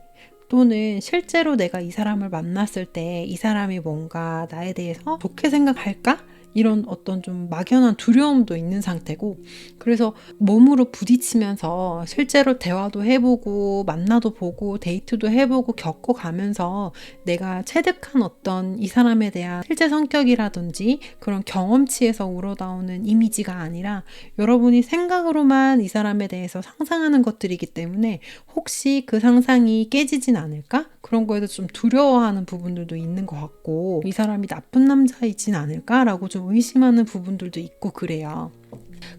또는 실제로 내가 이 사람을 만났을 때 이 사람이 뭔가 나에 대해서 좋게 생각할까? 이런 어떤 좀 막연한 두려움도 있는 상태고, 그래서 몸으로 부딪히면서 실제로 대화도 해보고 만나도 보고 데이트도 해보고 겪어가면서 내가 체득한 어떤 이 사람에 대한 실제 성격이라든지 그런 경험치에서 우러나오는 이미지가 아니라 여러분이 생각으로만 이 사람에 대해서 상상하는 것들이기 때문에 혹시 그 상상이 깨지진 않을까? 그런 거에서 좀 두려워하는 부분들도 있는 것 같고, 이 사람이 나쁜 남자이진 않을까라고 좀 의심하는 부분들도 있고 그래요.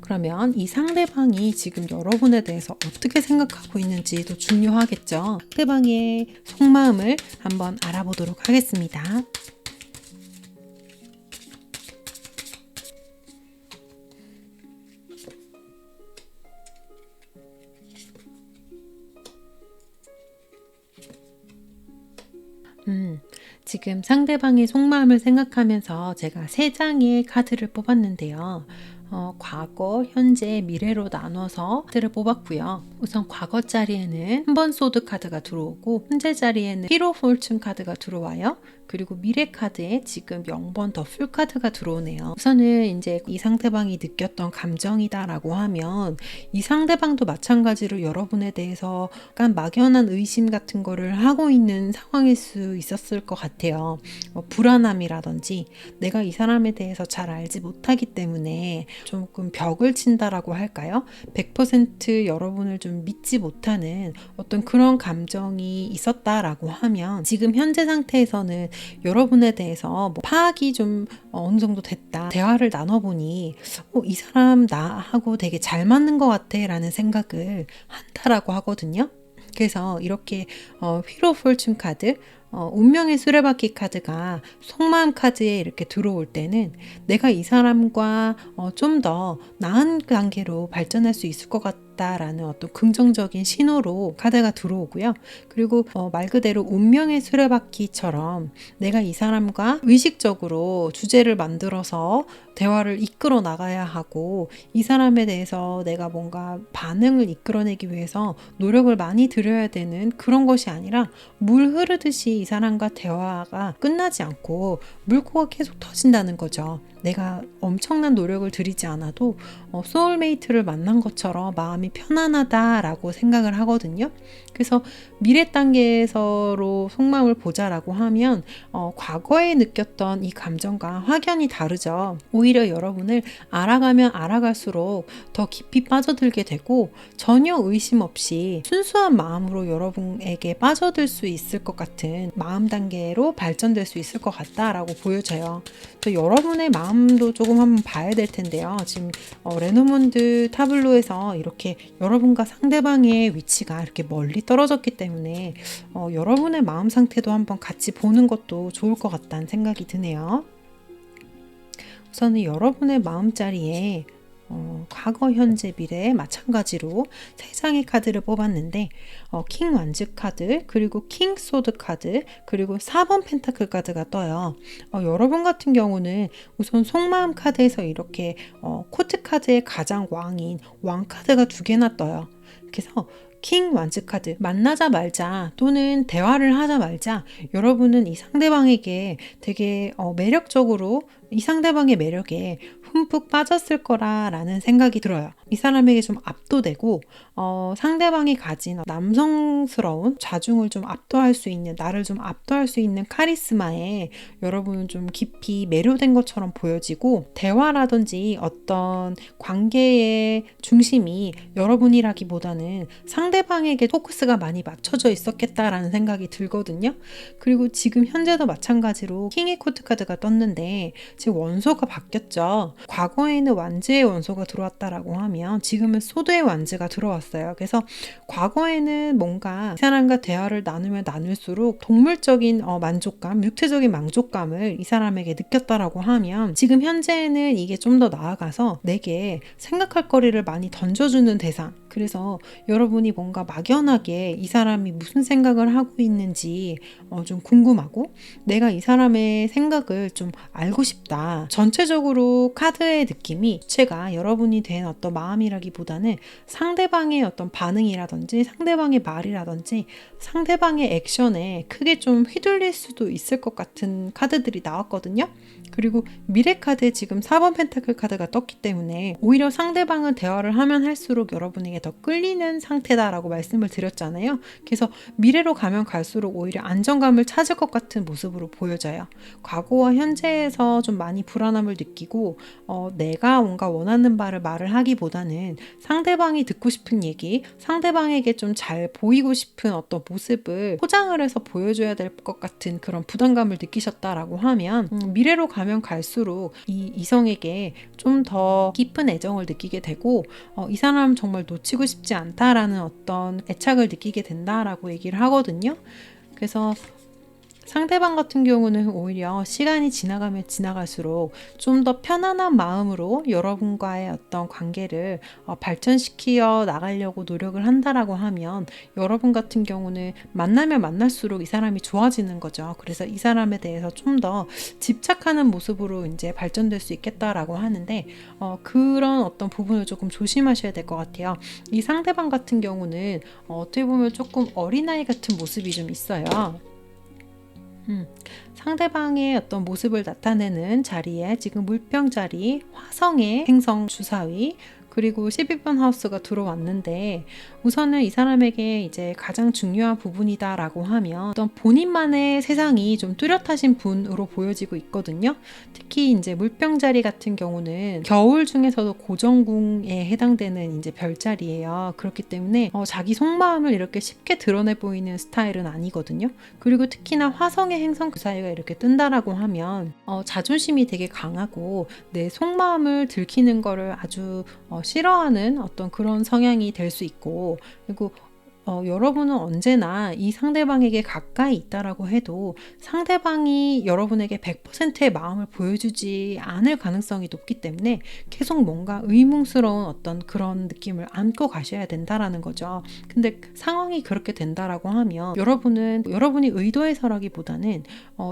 그러면 이 상대방이 지금 여러분에 대해서 어떻게 생각하고 있는지도 중요하겠죠. 상대방의 속마음을 한번 알아보도록 하겠습니다. 지금 상대방의 속마음을 생각하면서 제가 3장의 카드를 뽑았는데요. 과거, 현재, 미래로 나눠서 카드를 뽑았고요. 우선 과거 자리에는 한 번 소드 카드가 들어오고, 현재 자리에는 히로 폴춘 카드가 들어와요. 그리고 미래 카드에 지금 0번 더 풀 카드가 들어오네요. 우선은 이제 이 상대방이 느꼈던 감정이다라고 하면, 이 상대방도 마찬가지로 여러분에 대해서 약간 막연한 의심 같은 거를 하고 있는 상황일 수 있었을 것 같아요. 불안함이라든지 내가 이 사람에 대해서 잘 알지 못하기 때문에 조금 벽을 친다라고 할까요? 100% 여러분을 좀 믿지 못하는 어떤 그런 감정이 있었다라고 하면, 지금 현재 상태에서는 여러분에 대해서 파악이 좀 어느 정도 됐다. 대화를 나눠보니 이 사람 나하고 되게 잘 맞는 것 같아 라는 생각을 한다라고 하거든요. 그래서 이렇게 휘로 폴춘 카드, 운명의 수레바퀴 카드가 속마음 카드에 이렇게 들어올 때는 내가 이 사람과 좀 더 나은 관계로 발전할 수 있을 것 같다라는 어떤 긍정적인 신호로 카드가 들어오고요. 그리고 말 그대로 운명의 수레바퀴처럼 내가 이 사람과 의식적으로 주제를 만들어서 대화를 이끌어 나가야 하고, 이 사람에 대해서 내가 뭔가 반응을 이끌어내기 위해서 노력을 많이 들여야 되는 그런 것이 아니라, 물 흐르듯이 이 사람과 대화가 끝나지 않고 물꼬가 계속 터진다는 거죠. 내가 엄청난 노력을 들이지 않아도 소울메이트를 만난 것처럼 마음이 편안하다라고 생각을 하거든요. 그래서 미래 단계에서로 속마음을 보자라고 하면 과거에 느꼈던 이 감정과 확연히 다르죠. 오히려 여러분을 알아가면 알아갈수록 더 깊이 빠져들게 되고, 전혀 의심 없이 순수한 마음으로 여러분에게 빠져들 수 있을 것 같은 마음 단계로 발전될 수 있을 것 같다라고 보여져요. 또 여러분의 마음도 조금 한번 봐야 될 텐데요. 지금 레노먼드 타블로에서 이렇게 여러분과 상대방의 위치가 이렇게 멀리 떨어졌기 때문에 여러분의 마음 상태도 한번 같이 보는 것도 좋을 것 같다는 생각이 드네요. 우선은 여러분의 마음자리에 과거, 현재, 미래 마찬가지로 3장의 카드를 뽑았는데, 킹 완즈 카드, 그리고 킹 소드 카드, 그리고 4번 펜타클 카드가 떠요. 여러분 같은 경우는 우선 속마음 카드에서 이렇게 코트 카드의 가장 왕인 왕 카드가 2개나 떠요. 그래서 킹 완즈 카드, 만나자 말자 또는 대화를 하자 말자 여러분은 이 상대방에게 되게 매력적으로, 이 상대방의 매력에 흠뻑 빠졌을 거라는 생각이 들어요. 이 사람에게 좀 압도되고 상대방이 가진 남성스러운 자중을 좀 압도할 수 있는, 나를 좀 압도할 수 있는 카리스마에 여러분은 좀 깊이 매료된 것처럼 보여지고, 대화라든지 어떤 관계의 중심이 여러분이라기보다는 상대방에게 포커스가 많이 맞춰져 있었겠다라는 생각이 들거든요. 그리고 지금 현재도 마찬가지로 킹의 코트 카드가 떴는데, 지금 원소가 바뀌었죠. 과거에는 완즈의 원소가 들어왔다라고 하면 지금은 소드의 완즈가 들어왔어요. 그래서 과거에는 뭔가 이 사람과 대화를 나누면 나눌수록 동물적인 만족감, 육체적인 만족감을 이 사람에게 느꼈다라고 하면, 지금 현재는 이게 좀 더 나아가서 내게 생각할 거리를 많이 던져주는 대상, 그래서 여러분이 뭔가 막연하게 이 사람이 무슨 생각을 하고 있는지 좀 궁금하고 내가 이 사람의 생각을 좀 알고 싶다. 전체적으로 카드의 느낌이 주체가 여러분이 된 어떤 마음이라기보다는 상대방의 어떤 반응이라든지 상대방의 말이라든지 상대방의 액션에 크게 좀 휘둘릴 수도 있을 것 같은 카드들이 나왔거든요. 그리고 미래 카드에 지금 4번 펜타클 카드가 떴기 때문에 오히려 상대방은 대화를 하면 할수록 여러분에게 더 끌리는 상태다라고 말씀을 드렸잖아요. 그래서 미래로 가면 갈수록 오히려 안정감을 찾을 것 같은 모습으로 보여져요. 과거와 현재에서 좀 많이 불안함을 느끼고 내가 뭔가 원하는 바를 말을 하기보다는 상대방이 듣고 싶은 얘기, 상대방에게 좀 잘 보이고 싶은 어떤 모습을 포장을 해서 보여줘야 될 것 같은 그런 부담감을 느끼셨다라고 하면 미래로 가면 갈수록 이 이성에게 좀 더 깊은 애정을 느끼게 되고 이 사람 정말 놓치고 싶지 않다라는 어떤 애착을 느끼게 된다라고 얘기를 하거든요. 그래서 상대방 같은 경우는 오히려 시간이 지나가면 지나갈수록 좀 더 편안한 마음으로 여러분과의 어떤 관계를 발전시켜 나가려고 노력을 한다라고 하면 여러분 같은 경우는 만나면 만날수록 이 사람이 좋아지는 거죠. 그래서 이 사람에 대해서 좀 더 집착하는 모습으로 이제 발전될 수 있겠다라고 하는데 그런 어떤 부분을 조금 조심하셔야 될 것 같아요. 이 상대방 같은 경우는 어떻게 보면 조금 어린아이 같은 모습이 좀 있어요. 상대방의 어떤 모습을 나타내는 자리에 지금 물병 자리, 화성의 행성 주사위, 그리고 12번 하우스가 들어왔는데 우선은 이 사람에게 이제 가장 중요한 부분이다라고 하면 어떤 본인만의 세상이 좀 뚜렷하신 분으로 보여지고 있거든요. 특히 이제 물병 자리 같은 경우는 겨울 중에서도 고정궁에 해당되는 이제 별자리예요. 그렇기 때문에 자기 속마음을 이렇게 쉽게 드러내 보이는 스타일은 아니거든요. 그리고 특히나 화성의 행성 그 사이가 이렇게 뜬다라고 하면 자존심이 되게 강하고 내 속마음을 들키는 거를 아주 싫어하는 어떤 그런 성향이 될 수 있고 그리고 여러분은 언제나 이 상대방에게 가까이 있다라고 해도 상대방이 여러분에게 100%의 마음을 보여주지 않을 가능성이 높기 때문에 계속 뭔가 의문스러운 어떤 그런 느낌을 안고 가셔야 된다라는 거죠. 근데 상황이 그렇게 된다라고 하면 여러분은 여러분이 의도해서라기보다는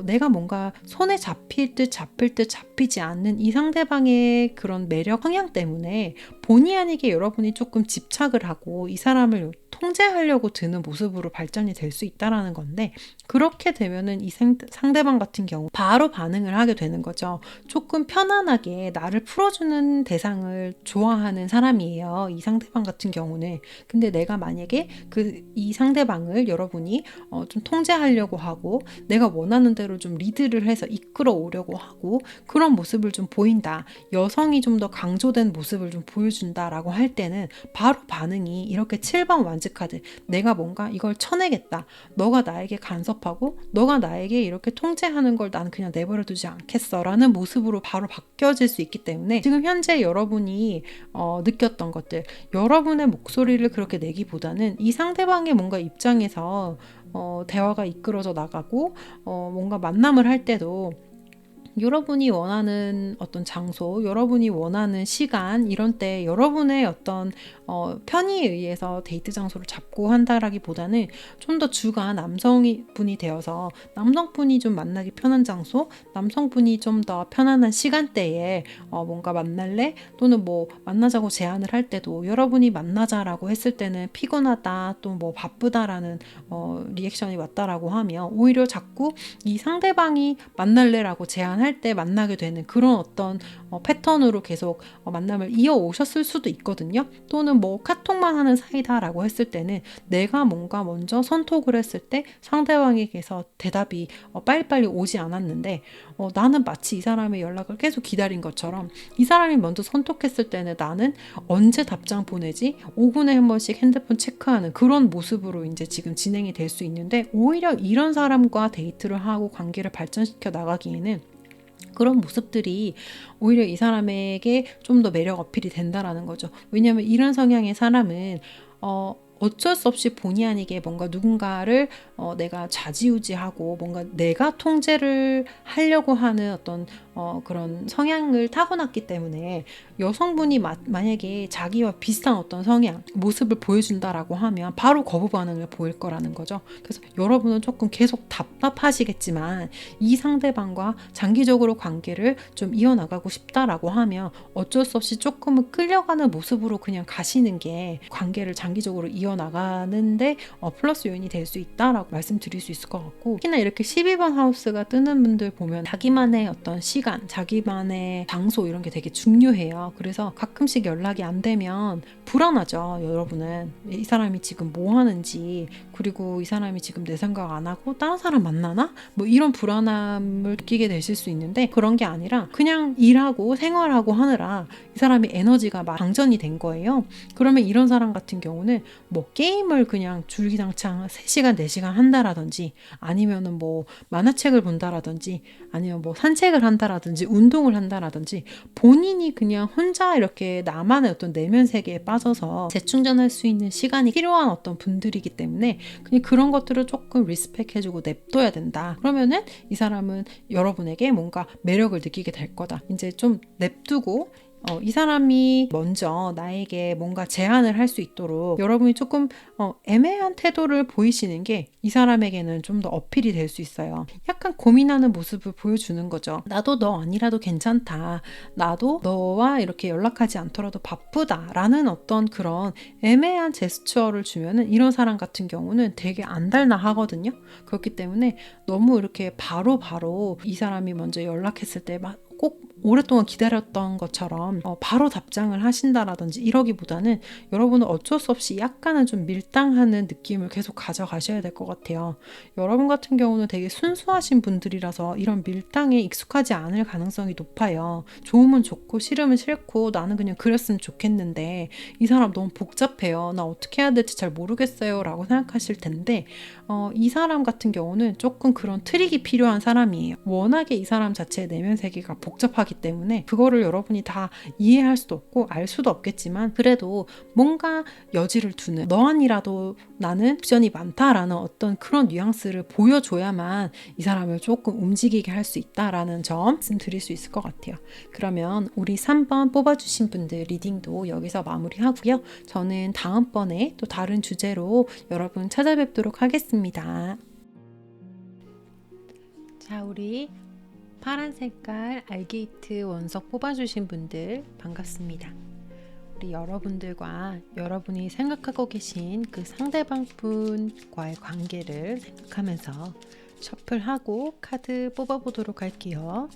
내가 뭔가 손에 잡힐 듯 잡히지 않는 이 상대방의 그런 매력 성향 때문에 본의 아니게 여러분이 조금 집착을 하고 이 사람을 통제하려고 드는 모습으로 발전이 될 수 있다라는 건데 그렇게 되면은 이 상대방 같은 경우 바로 반응을 하게 되는 거죠. 조금 편안하게 나를 풀어주는 대상을 좋아하는 사람이에요. 이 상대방 같은 경우는. 근데 내가 만약에 이 상대방을 여러분이 좀 통제하려고 하고 내가 원하는 대로 좀 리드를 해서 이끌어 오려고 하고 그런 모습을 좀 보인다. 여성이 좀 더 강조된 모습을 좀 보여준다라고 할 때는 바로 반응이 이렇게 7번 완즈카드 내가 뭔가 이걸 쳐내겠다. 너가 나에게 간섭하고 너가 나에게 이렇게 통제하는 걸 나는 그냥 내버려 두지 않겠어 라는 모습으로 바로 바뀌어질 수 있기 때문에 지금 현재 여러분이 느꼈던 것들 여러분의 목소리를 그렇게 내기보다는 이 상대방의 뭔가 입장에서 대화가 이끌어져 나가고 뭔가 만남을 할 때도 여러분이 원하는 어떤 장소, 여러분이 원하는 시간 이런 때 여러분의 어떤 편의에 의해서 데이트 장소를 잡고 한다라기보다는 좀 더 주가 남성분이 되어서 남성분이 좀 만나기 편한 장소, 남성분이 좀 더 편안한 시간대에 뭔가 만날래? 또는 뭐 만나자고 제안을 할 때도 여러분이 만나자라고 했을 때는 피곤하다, 또 뭐 바쁘다라는 리액션이 왔다라고 하면 오히려 자꾸 이 상대방이 만날래라고 제안할 때 만나게 되는 그런 어떤 패턴으로 계속 만남을 이어오셨을 수도 있거든요. 또는 뭐 카톡만 하는 사이다라고 했을 때는 내가 뭔가 먼저 선톡을 했을 때 상대방에게서 대답이 빨리빨리 오지 않았는데 나는 마치 이 사람의 연락을 계속 기다린 것처럼 이 사람이 먼저 선톡했을 때는 나는 언제 답장 보내지? 5분에 한 번씩 핸드폰 체크하는 그런 모습으로 이제 지금 진행이 될 수 있는데 오히려 이런 사람과 데이트를 하고 관계를 발전시켜 나가기에는 그런 모습들이 오히려 이 사람에게 좀 더 매력 어필이 된다라는 거죠. 왜냐하면 이런 성향의 사람은 어쩔 수 없이 본의 아니게 뭔가 누군가를 내가 좌지우지하고 뭔가 내가 통제를 하려고 하는 어떤 그런 성향을 타고났기 때문에 여성분이 만약에 자기와 비슷한 어떤 성향, 모습을 보여준다라고 하면 바로 거부 반응을 보일 거라는 거죠. 그래서 여러분은 조금 계속 답답하시겠지만 이 상대방과 장기적으로 관계를 좀 이어나가고 싶다라고 하면 어쩔 수 없이 조금은 끌려가는 모습으로 그냥 가시는 게 관계를 장기적으로 이어나가는데 플러스 요인이 될 수 있다라고 말씀드릴 수 있을 것 같고, 특히나 이렇게 12번 하우스가 뜨는 분들 보면 자기만의 어떤 시간, 자기만의 장소 이런 게 되게 중요해요. 그래서 가끔씩 연락이 안 되면 불안하죠. 여러분은 이 사람이 지금 뭐 하는지, 그리고 이 사람이 지금 내 생각 안 하고 다른 사람 만나나? 뭐 이런 불안함을 느끼게 되실 수 있는데, 그런 게 아니라 그냥 일하고 생활하고 하느라 이 사람이 에너지가 막 방전이 된 거예요. 그러면 이런 사람 같은 경우는 뭐 게임을 그냥 줄기장창 3시간 4시간 한다라든지, 아니면은 뭐 만화책을 본다라든지, 아니면 뭐 산책을 한다라든지, 운동을 한다라든지, 본인이 그냥 혼자 이렇게 나만의 어떤 내면 세계에 빠져서 재충전할 수 있는 시간이 필요한 어떤 분들이기 때문에 그냥 그런 것들을 조금 리스펙해주고 냅둬야 된다. 그러면은 이 사람은 여러분에게 뭔가 매력을 느끼게 될 거다. 이제 좀 냅두고 이 사람이 먼저 나에게 뭔가 제안을 할 수 있도록 여러분이 조금 애매한 태도를 보이시는 게 이 사람에게는 좀 더 어필이 될 수 있어요. 약간 고민하는 모습을 보여주는 거죠. 나도 너 아니라도 괜찮다. 나도 너와 이렇게 연락하지 않더라도 바쁘다. 라는 어떤 그런 애매한 제스처를 주면은 이런 사람 같은 경우는 되게 안달나 하거든요. 그렇기 때문에 너무 이렇게 바로 이 사람이 먼저 연락했을 때 막 꼭 오랫동안 기다렸던 것처럼 바로 답장을 하신다라든지 이러기보다는 여러분은 어쩔 수 없이 약간은 좀 밀당하는 느낌을 계속 가져가셔야 될 것 같아요. 여러분 같은 경우는 되게 순수하신 분들이라서 이런 밀당에 익숙하지 않을 가능성이 높아요. 좋으면 좋고 싫으면 싫고 나는 그냥 그랬으면 좋겠는데 이 사람 너무 복잡해요. 나 어떻게 해야 될지 잘 모르겠어요 라고 생각하실 텐데 이 사람 같은 경우는 조금 그런 트릭이 필요한 사람이에요. 워낙에 이 사람 자체의 내면 세계가 복잡하기 때문에 그거를 여러분이 다 이해할 수도 없고 알 수도 없겠지만, 그래도 뭔가 여지를 두는, 너 아니라도 나는 옵션이 많다라는 어떤 그런 뉘앙스를 보여줘야만 이 사람을 조금 움직이게 할 수 있다라는 점 말씀드릴 수 있을 것 같아요. 그러면 우리 3번 뽑아주신 분들 리딩도 여기서 마무리하고요. 저는 다음번에 또 다른 주제로 여러분 찾아뵙도록 하겠습니다. 자, 우리 파란 색깔 알게이트 원석 뽑아주신 분들 반갑습니다. 우리 여러분들과 여러분이 생각하고 계신 그 상대방 분과의 관계를 생각하면서 셔플하고 카드 뽑아보도록 할게요.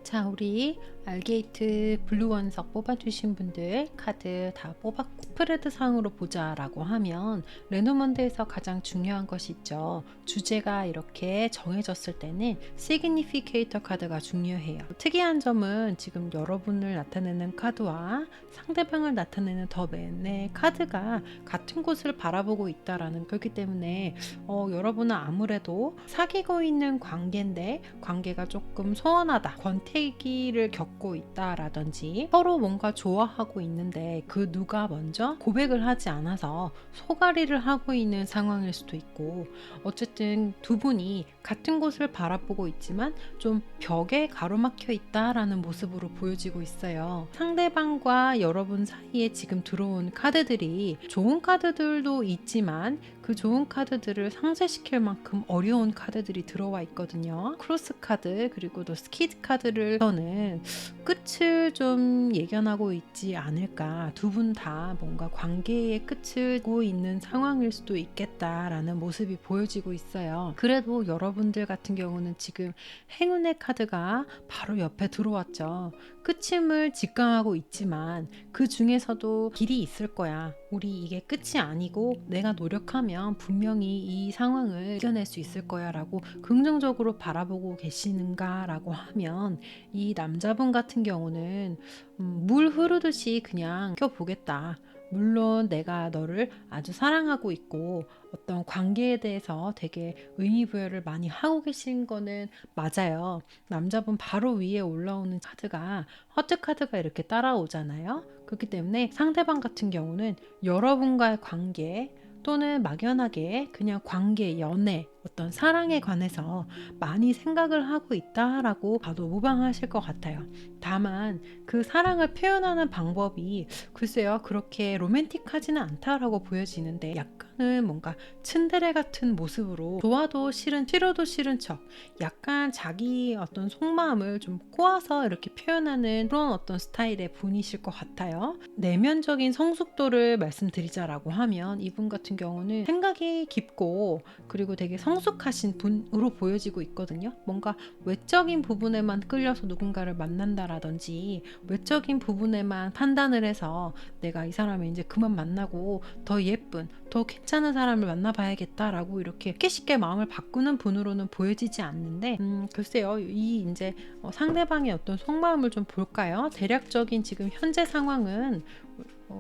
자, 우리 알게이트 블루 원석 뽑아주신 분들 카드 다 뽑았고, 스프레드 상으로 보자 라고 하면 레노먼드에서 가장 중요한 것이 있죠. 주제가 이렇게 정해졌을 때는 시그니피케이터 카드가 중요해요. 특이한 점은 지금 여러분을 나타내는 카드와 상대방을 나타내는 더 맨의 카드가 같은 곳을 바라보고 있다라는, 그렇기 때문에 여러분은 아무래도 사귀고 있는 관계인데 관계가 조금 소원하다, 권태기를 겪고 있다라든지, 서로 뭔가 좋아하고 있는데 그 누가 먼저 고백을 하지 않아서 소가리를 하고 있는 상황일 수도 있고, 어쨌든 두 분이 같은 곳을 바라보고 있지만 좀 벽에 가로막혀 있다라는 모습으로 보여지고 있어요. 상대방과 여러분 사이에 지금 들어온 카드들이 좋은 카드들도 있지만 그 좋은 카드들을 상쇄시킬 만큼 어려운 카드들이 들어와 있거든요. 크로스 카드 그리고 또 스키드 카드를 저는 끝을 좀 예견하고 있지 않을까. 두 분 다 뭔가 관계의 끝을 보고 있는 상황일 수도 있겠다라는 모습이 보여지고 있어요. 그래도 여러분들 같은 경우는 지금 행운의 카드가 바로 옆에 들어왔죠. 끝임을 직감하고 있지만 그 중에서도 길이 있을 거야. 우리 이게 끝이 아니고 내가 노력하면 분명히 이 상황을 이겨낼 수 있을 거야 라고 긍정적으로 바라보고 계시는가 라고 하면, 이 남자분 같은 경우는 물 흐르듯이 그냥 껴보겠다. 물론 내가 너를 아주 사랑하고 있고 어떤 관계에 대해서 되게 의미부여를 많이 하고 계신 거는 맞아요. 남자분 바로 위에 올라오는 카드가 허트 카드가 이렇게 따라오잖아요. 그렇기 때문에 상대방 같은 경우는 여러분과의 관계 또는 막연하게 그냥 관계, 연애, 어떤 사랑에 관해서 많이 생각을 하고 있다라고 봐도 무방하실 것 같아요. 다만 그 사랑을 표현하는 방법이 글쎄요 그렇게 로맨틱하지는 않다라고 보여지는데 약간은 뭔가 츤데레 같은 모습으로 좋아도 싫은 싫어도 싫은 척 약간 자기 어떤 속마음을 좀 꼬아서 이렇게 표현하는 그런 어떤 스타일의 분이실 것 같아요. 내면적인 성숙도를 말씀드리자라고 하면 이분 같은 경우는 생각이 깊고 그리고 되게 성숙하신 분으로 보여지고 있거든요. 뭔가 외적인 부분에만 끌려서 누군가를 만난다라든지 외적인 부분에만 판단을 해서 내가 이 사람을 이제 그만 만나고 더 예쁜 더 괜찮은 사람을 만나봐야겠다라고 이렇게 쉽게 마음을 바꾸는 분으로는 보여지지 않는데 글쎄요 이 이제 상대방의 어떤 속마음을 좀 볼까요? 대략적인 지금 현재 상황은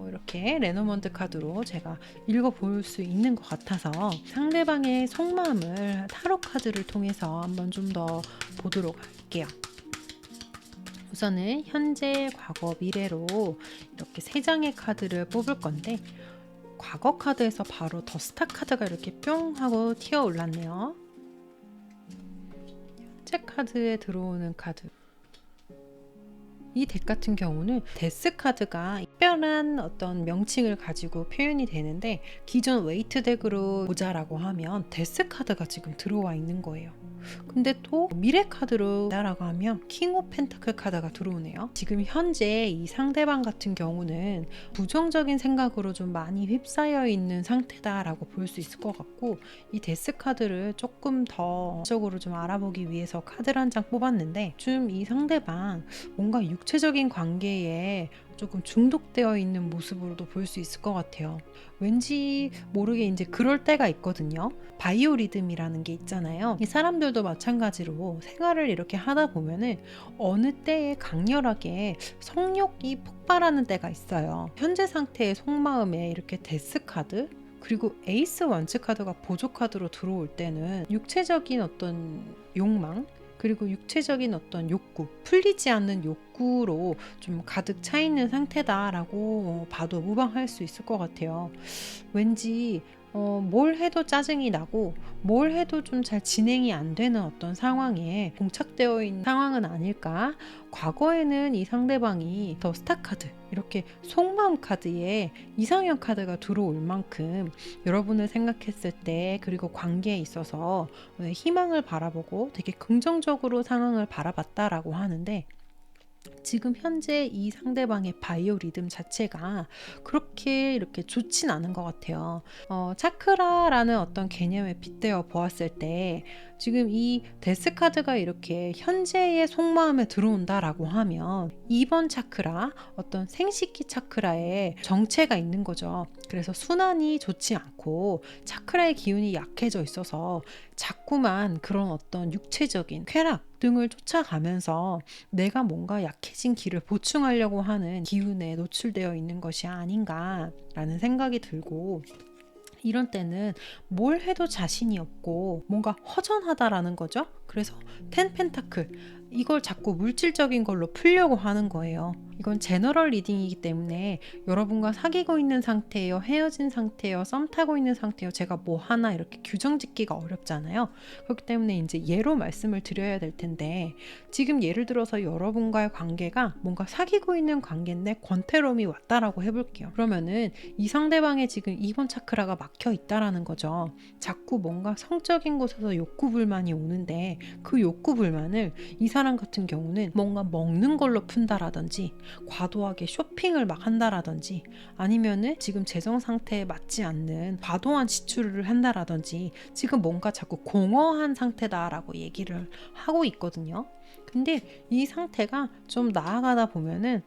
이렇게 레노먼드 카드로 제가 읽어볼 수 있는 것 같아서 상대방의 속마음을 타로 카드를 통해서 한번 좀 더 보도록 할게요. 우선은 현재, 과거, 미래로 이렇게 3장의 카드를 뽑을 건데 과거 카드에서 바로 더 스타 카드가 이렇게 뿅 하고 튀어 올랐네요. 현재 카드에 들어오는 카드 이 덱 같은 경우는 데스 카드가 특별한 어떤 명칭을 가지고 표현이 되는데 기존 웨이트 덱으로 보자라고 하면 데스 카드가 지금 들어와 있는 거예요. 근데 또 미래 카드로 보자라고 하면 킹 오브 펜타클 카드가 들어오네요. 지금 현재 이 상대방 같은 경우는 부정적인 생각으로 좀 많이 휩싸여 있는 상태다라고 볼 수 있을 것 같고 이 데스 카드를 조금 더 적으로 좀 알아보기 위해서 카드를 한 장 뽑았는데 좀 이 상대방 뭔가 육체적인 관계에 조금 중독되어 있는 모습으로도 볼 수 있을 것 같아요. 왠지 모르게 이제 그럴 때가 있거든요. 바이오 리듬이라는 게 있잖아요. 이 사람들도 마찬가지로 생활을 이렇게 하다 보면은 어느 때에 강렬하게 성욕이 폭발하는 때가 있어요. 현재 상태의 속마음에 이렇게 데스 카드 그리고 에이스 원츠 카드가 보조 카드로 들어올 때는 육체적인 어떤 욕망 그리고 육체적인 어떤 욕구, 풀리지 않는 욕구로 좀 가득 차 있는 상태다라고 봐도 무방할 수 있을 것 같아요. 왠지 뭘 해도 짜증이 나고 뭘 해도 좀 잘 진행이 안 되는 어떤 상황에 봉착되어 있는 상황은 아닐까. 과거에는 이 상대방이 더 스타 카드 이렇게 속마음 카드에 이상형 카드가 들어올 만큼 여러분을 생각했을 때 그리고 관계에 있어서 희망을 바라보고 되게 긍정적으로 상황을 바라봤다라고 하는데 지금 현재 이 상대방의 바이오 리듬 자체가 그렇게 이렇게 좋진 않은 것 같아요. 차크라라는 어떤 개념에 빗대어 보았을 때 지금 이 데스 카드가 이렇게 현재의 속마음에 들어온다라고 하면 2번 차크라 어떤 생식기 차크라에 정체가 있는 거죠. 그래서 순환이 좋지 않고 차크라의 기운이 약해져 있어서 자꾸만 그런 어떤 육체적인 쾌락 등을 쫓아가면서 내가 뭔가 약해진 기를 보충하려고 하는 기운에 노출되어 있는 것이 아닌가라는 생각이 들고 이런 때는 뭘 해도 자신이 없고 뭔가 허전하다라는 거죠. 그래서 10 펜타클 이걸 자꾸 물질적인 걸로 풀려고 하는 거예요. 이건 제너럴 리딩이기 때문에 여러분과 사귀고 있는 상태예요, 헤어진 상태예요, 썸 타고 있는 상태예요. 제가 뭐 하나 이렇게 규정 짓기가 어렵잖아요. 그렇기 때문에 이제 예로 말씀을 드려야 될 텐데 지금 예를 들어서 여러분과의 관계가 뭔가 사귀고 있는 관계인데 권태로움이 왔다라고 해볼게요. 그러면은 이 상대방의 지금 2번 차크라가 막혀 있다라는 거죠. 자꾸 뭔가 성적인 곳에서 욕구 불만이 오는데 그 욕구 불만을 이 사람 같은 경우는 뭔가 먹는 걸로 푼다라든지 과도하게 쇼핑을 막 한다라든지 아니면은 지금 재정 상태에 맞지 않는 과도한 지출을 한다라든지 지금 뭔가 자꾸 공허한 상태다라고 얘기를 하고 있거든요. 근데 이 상태가 좀 나아가다 보면은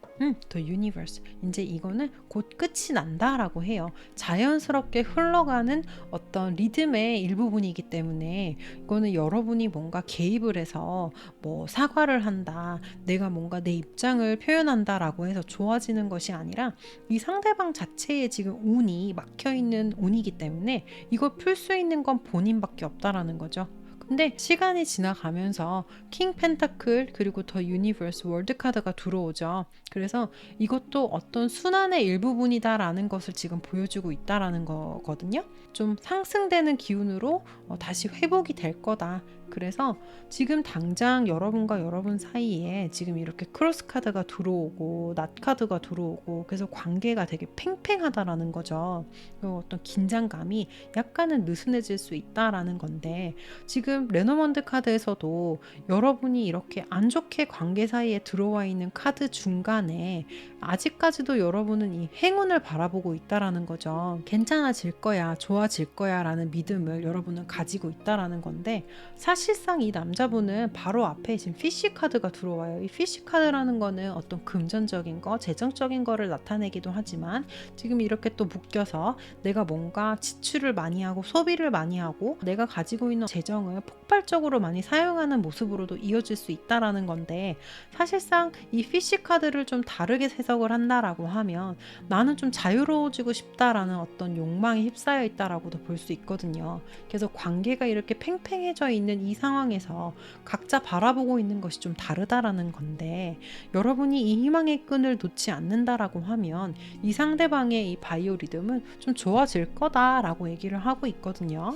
The Universe 이제 이거는 곧 끝이 난다라고 해요. 자연스럽게 흘러가는 어떤 리듬의 일부분이기 때문에 이거는 여러분이 뭔가 개입을 해서 뭐 사과를 한다, 내가 뭔가 내 입장을 표현한다라고 해서 좋아지는 것이 아니라 이 상대방 자체에 지금 운이 막혀있는 운이기 때문에 이걸 풀 수 있는 건 본인밖에 없다라는 거죠. 근데 시간이 지나가면서 킹 펜타클 그리고 더 유니버스 월드 카드가 들어오죠. 그래서 이것도 어떤 순환의 일부분이다 라는 것을 지금 보여주고 있다라는 거거든요. 좀 상승되는 기운으로 다시 회복이 될 거다. 그래서 지금 당장 여러분과 여러분 사이에 지금 이렇게 크로스 카드가 들어오고 낫 카드가 들어오고 그래서 관계가 되게 팽팽하다라는 거죠. 어떤 긴장감이 약간은 느슨해질 수 있다라는 건데, 지금 레노먼드 카드에서도 여러분이 이렇게 안 좋게 관계 사이에 들어와 있는 카드 중간에 아직까지도 여러분은 이 행운을 바라보고 있다라는 거죠. 괜찮아질 거야, 좋아질 거야 라는 믿음을 여러분은 가지고 있다라는 건데, 사실상 이 남자분은 바로 앞에 지금 피쉬 카드가 들어와요. 이 피쉬 카드라는 거는 어떤 금전적인 거, 재정적인 거를 나타내기도 하지만, 지금 이렇게 또 묶여서 내가 뭔가 지출을 많이 하고 소비를 많이 하고 내가 가지고 있는 재정을 폭발적으로 많이 사용하는 모습으로도 이어질 수 있다라는 건데, 사실상 이 피쉬 카드를 좀 다르게 해석을 한다라고 하면 나는 좀 자유로워지고 싶다라는 어떤 욕망에 휩싸여 있다라고도 볼 수 있거든요. 그래서 관계가 이렇게 팽팽해져 있는 이 상황에서 각자 바라보고 있는 것이 좀 다르다라는 건데, 여러분이 이 희망의 끈을 놓지 않는다라고 하면 이 상대방의 이 바이오 리듬은 좀 좋아질 거다라고 얘기를 하고 있거든요.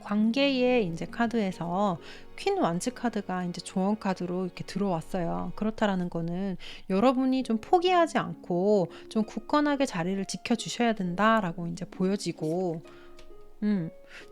관계의 이제 카드에서 퀸 완즈 카드가 이제 조언 카드로 이렇게 들어왔어요. 그렇다라는 거는 여러분이 좀 포기하지 않고 좀 굳건하게 자리를 지켜주셔야 된다라고 이제 보여지고,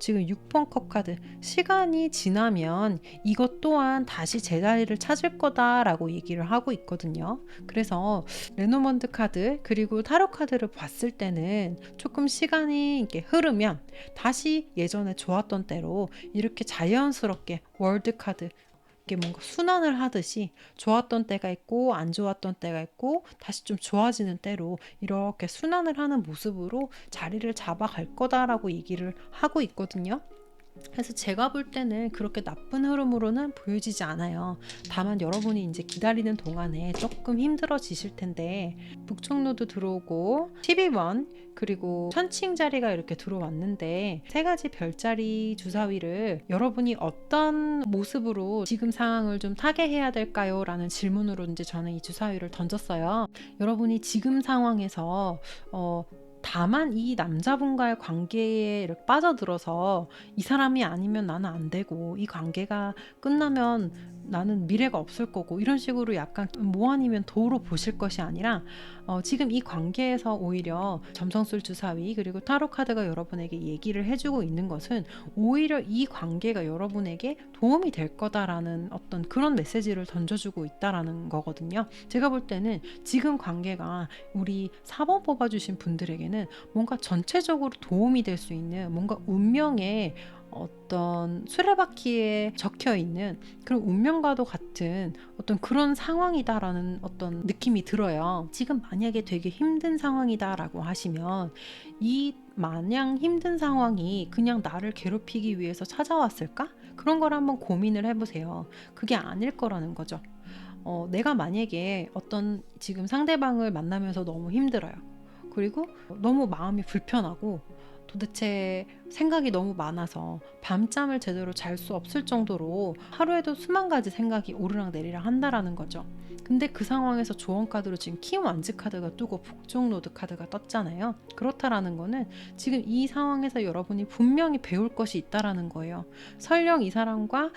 지금 6번 컵 카드, 시간이 지나면 이것 또한 다시 제자리를 찾을 거다라고 얘기를 하고 있거든요. 그래서 레노먼드 카드 그리고 타로 카드를 봤을 때는 조금 시간이 이렇게 흐르면 다시 예전에 좋았던 때로 이렇게 자연스럽게 월드 카드 뭔가 순환을 하듯이 좋았던 때가 있고 안 좋았던 때가 있고 다시 좀 좋아지는 때로 이렇게 순환을 하는 모습으로 자리를 잡아갈 거다라고 얘기를 하고 있거든요. 그래서 제가 볼 때는 그렇게 나쁜 흐름으로는 보여지지 않아요. 다만 여러분이 이제 기다리는 동안에 조금 힘들어지실 텐데, 북쪽노드 들어오고 12번 그리고 천칭 자리가 이렇게 들어왔는데, 세 가지 별자리 주사위를 여러분이 어떤 모습으로 지금 상황을 좀 타개해야 될까요? 라는 질문으로 이제 저는 이 주사위를 던졌어요. 여러분이 지금 상황에서 다만 이 남자분과의 관계에 이렇게 빠져들어서 이 사람이 아니면 나는 안 되고 이 관계가 끝나면 나는 미래가 없을 거고 이런 식으로 약간 뭐 아니면 도로 보실 것이 아니라 지금 이 관계에서 오히려 점성술 주사위 그리고 타로 카드가 여러분에게 얘기를 해주고 있는 것은 오히려 이 관계가 여러분에게 도움이 될 거다라는 어떤 그런 메시지를 던져주고 있다라는 거거든요. 제가 볼 때는 지금 관계가 우리 4번 뽑아주신 분들에게는 뭔가 전체적으로 도움이 될 수 있는 뭔가 운명의 어떤 수레바퀴에 적혀 있는 그런 운명과도 같은 어떤 그런 상황이다라는 어떤 느낌이 들어요. 지금 만약에 되게 힘든 상황이다라고 하시면 이 마냥 힘든 상황이 그냥 나를 괴롭히기 위해서 찾아왔을까? 그런 걸 한번 고민을 해보세요. 그게 아닐 거라는 거죠. 내가 만약에 어떤 지금 상대방을 만나면서 너무 힘들어요. 그리고 너무 마음이 불편하고 도대체 생각이 너무 많아서 밤잠을 제대로 잘 수 없을 정도로 하루에도 수만 가지 생각이 오르락 내리락 한다라는 거죠. 근데 그 상황에서 조언 카드로 지금 킹 완즈 카드가 뜨고 북쪽 노드 카드가 떴잖아요. 그렇다라는 거는 지금 이 상황에서 여러분이 분명히 배울 것이 있다라는 거예요. 설령 이 사람과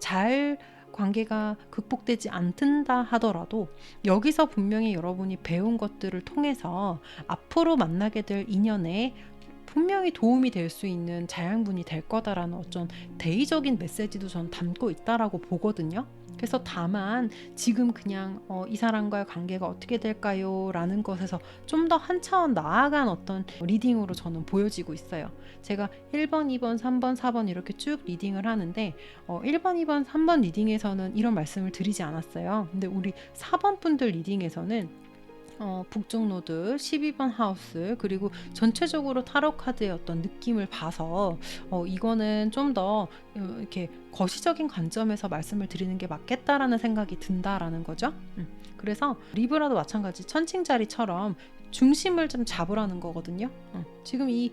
잘 관계가 극복되지 않는다 하더라도 여기서 분명히 여러분이 배운 것들을 통해서 앞으로 만나게 될 인연에 분명히 도움이 될 수 있는 자양분이 될 거다라는 어떤 대의적인 메시지도 전 담고 있다라고 보거든요. 그래서 다만 지금 그냥 이 사람과의 관계가 어떻게 될까요? 라는 것에서 좀 더 한 차원 나아간 어떤 리딩으로 저는 보여지고 있어요. 제가 1번, 2번, 3번, 4번 이렇게 쭉 리딩을 하는데 1번, 2번, 3번 리딩에서는 이런 말씀을 드리지 않았어요. 근데 우리 4번 분들 리딩에서는 북쪽 노드 12번 하우스 그리고 전체적으로 타로 카드의 어떤 느낌을 봐서 이거는 좀 더 이렇게 거시적인 관점에서 말씀을 드리는 게 맞겠다라는 생각이 든다라는 거죠. 그래서 리브라도 마찬가지 천칭자리처럼 중심을 좀 잡으라는 거거든요. 지금 이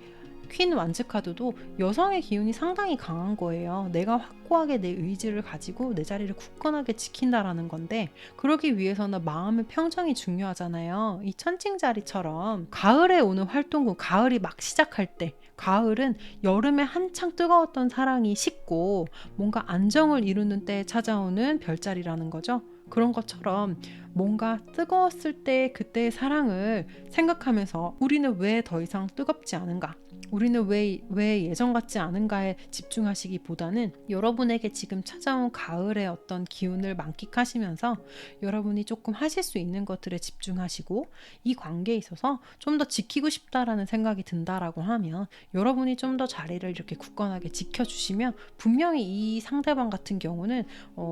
퀸 완즈 카드도 여성의 기운이 상당히 강한 거예요. 내가 확고하게 내 의지를 가지고 내 자리를 굳건하게 지킨다라는 건데 그러기 위해서는 마음의 평정이 중요하잖아요. 이 천칭자리처럼 가을에 오는 활동구, 가을이 막 시작할 때 가을은 여름에 한창 뜨거웠던 사랑이 식고 뭔가 안정을 이루는 때에 찾아오는 별자리라는 거죠. 그런 것처럼 뭔가 뜨거웠을 때 그때의 사랑을 생각하면서 우리는 왜 더 이상 뜨겁지 않은가? 우리는 왜 예전 같지 않은가에 집중하시기보다는 여러분에게 지금 찾아온 가을의 어떤 기운을 만끽하시면서 여러분이 조금 하실 수 있는 것들에 집중하시고 이 관계에 있어서 좀 더 지키고 싶다라는 생각이 든다라고 하면 여러분이 좀 더 자리를 이렇게 굳건하게 지켜주시면 분명히 이 상대방 같은 경우는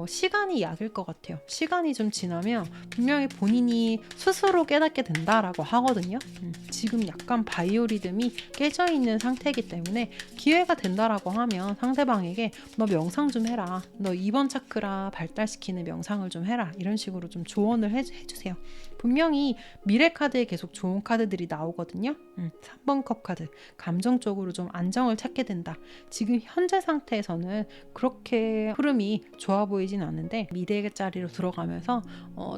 시간이 약일 것 같아요. 시간이 좀 지나면 분명히 본인이 스스로 깨닫게 된다라고 하거든요. 지금 약간 바이오 리듬이 깨져 있는 상태이기 때문에 기회가 된다라고 하면 상대방에게 너 명상 좀 해라. 너 2번 차크라 발달시키는 명상을 좀 해라. 이런 식으로 좀 조언을 해주세요. 분명히 미래 카드에 계속 좋은 카드들이 나오거든요. 3번 컵 카드. 감정적으로 좀 안정을 찾게 된다. 지금 현재 상태에서는 그렇게 흐름이 좋아 보이진 않는데 미래의 자리로 들어가면서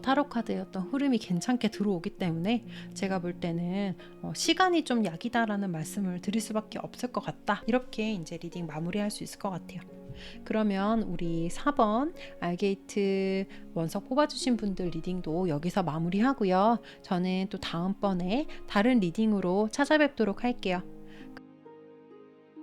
타로 카드의 어떤 흐름이 괜찮게 들어오기 때문에 제가 볼 때는 시간이 좀 약이다라는 말씀을 드릴 수밖에 없을 것 같다. 이렇게 이제 리딩 마무리할 수 있을 것 같아요. 그러면 우리 4번 알게이트 원석 뽑아주신 분들 리딩도 여기서 마무리하고요. 저는 또 다음번에 다른 리딩으로 찾아뵙도록 할게요.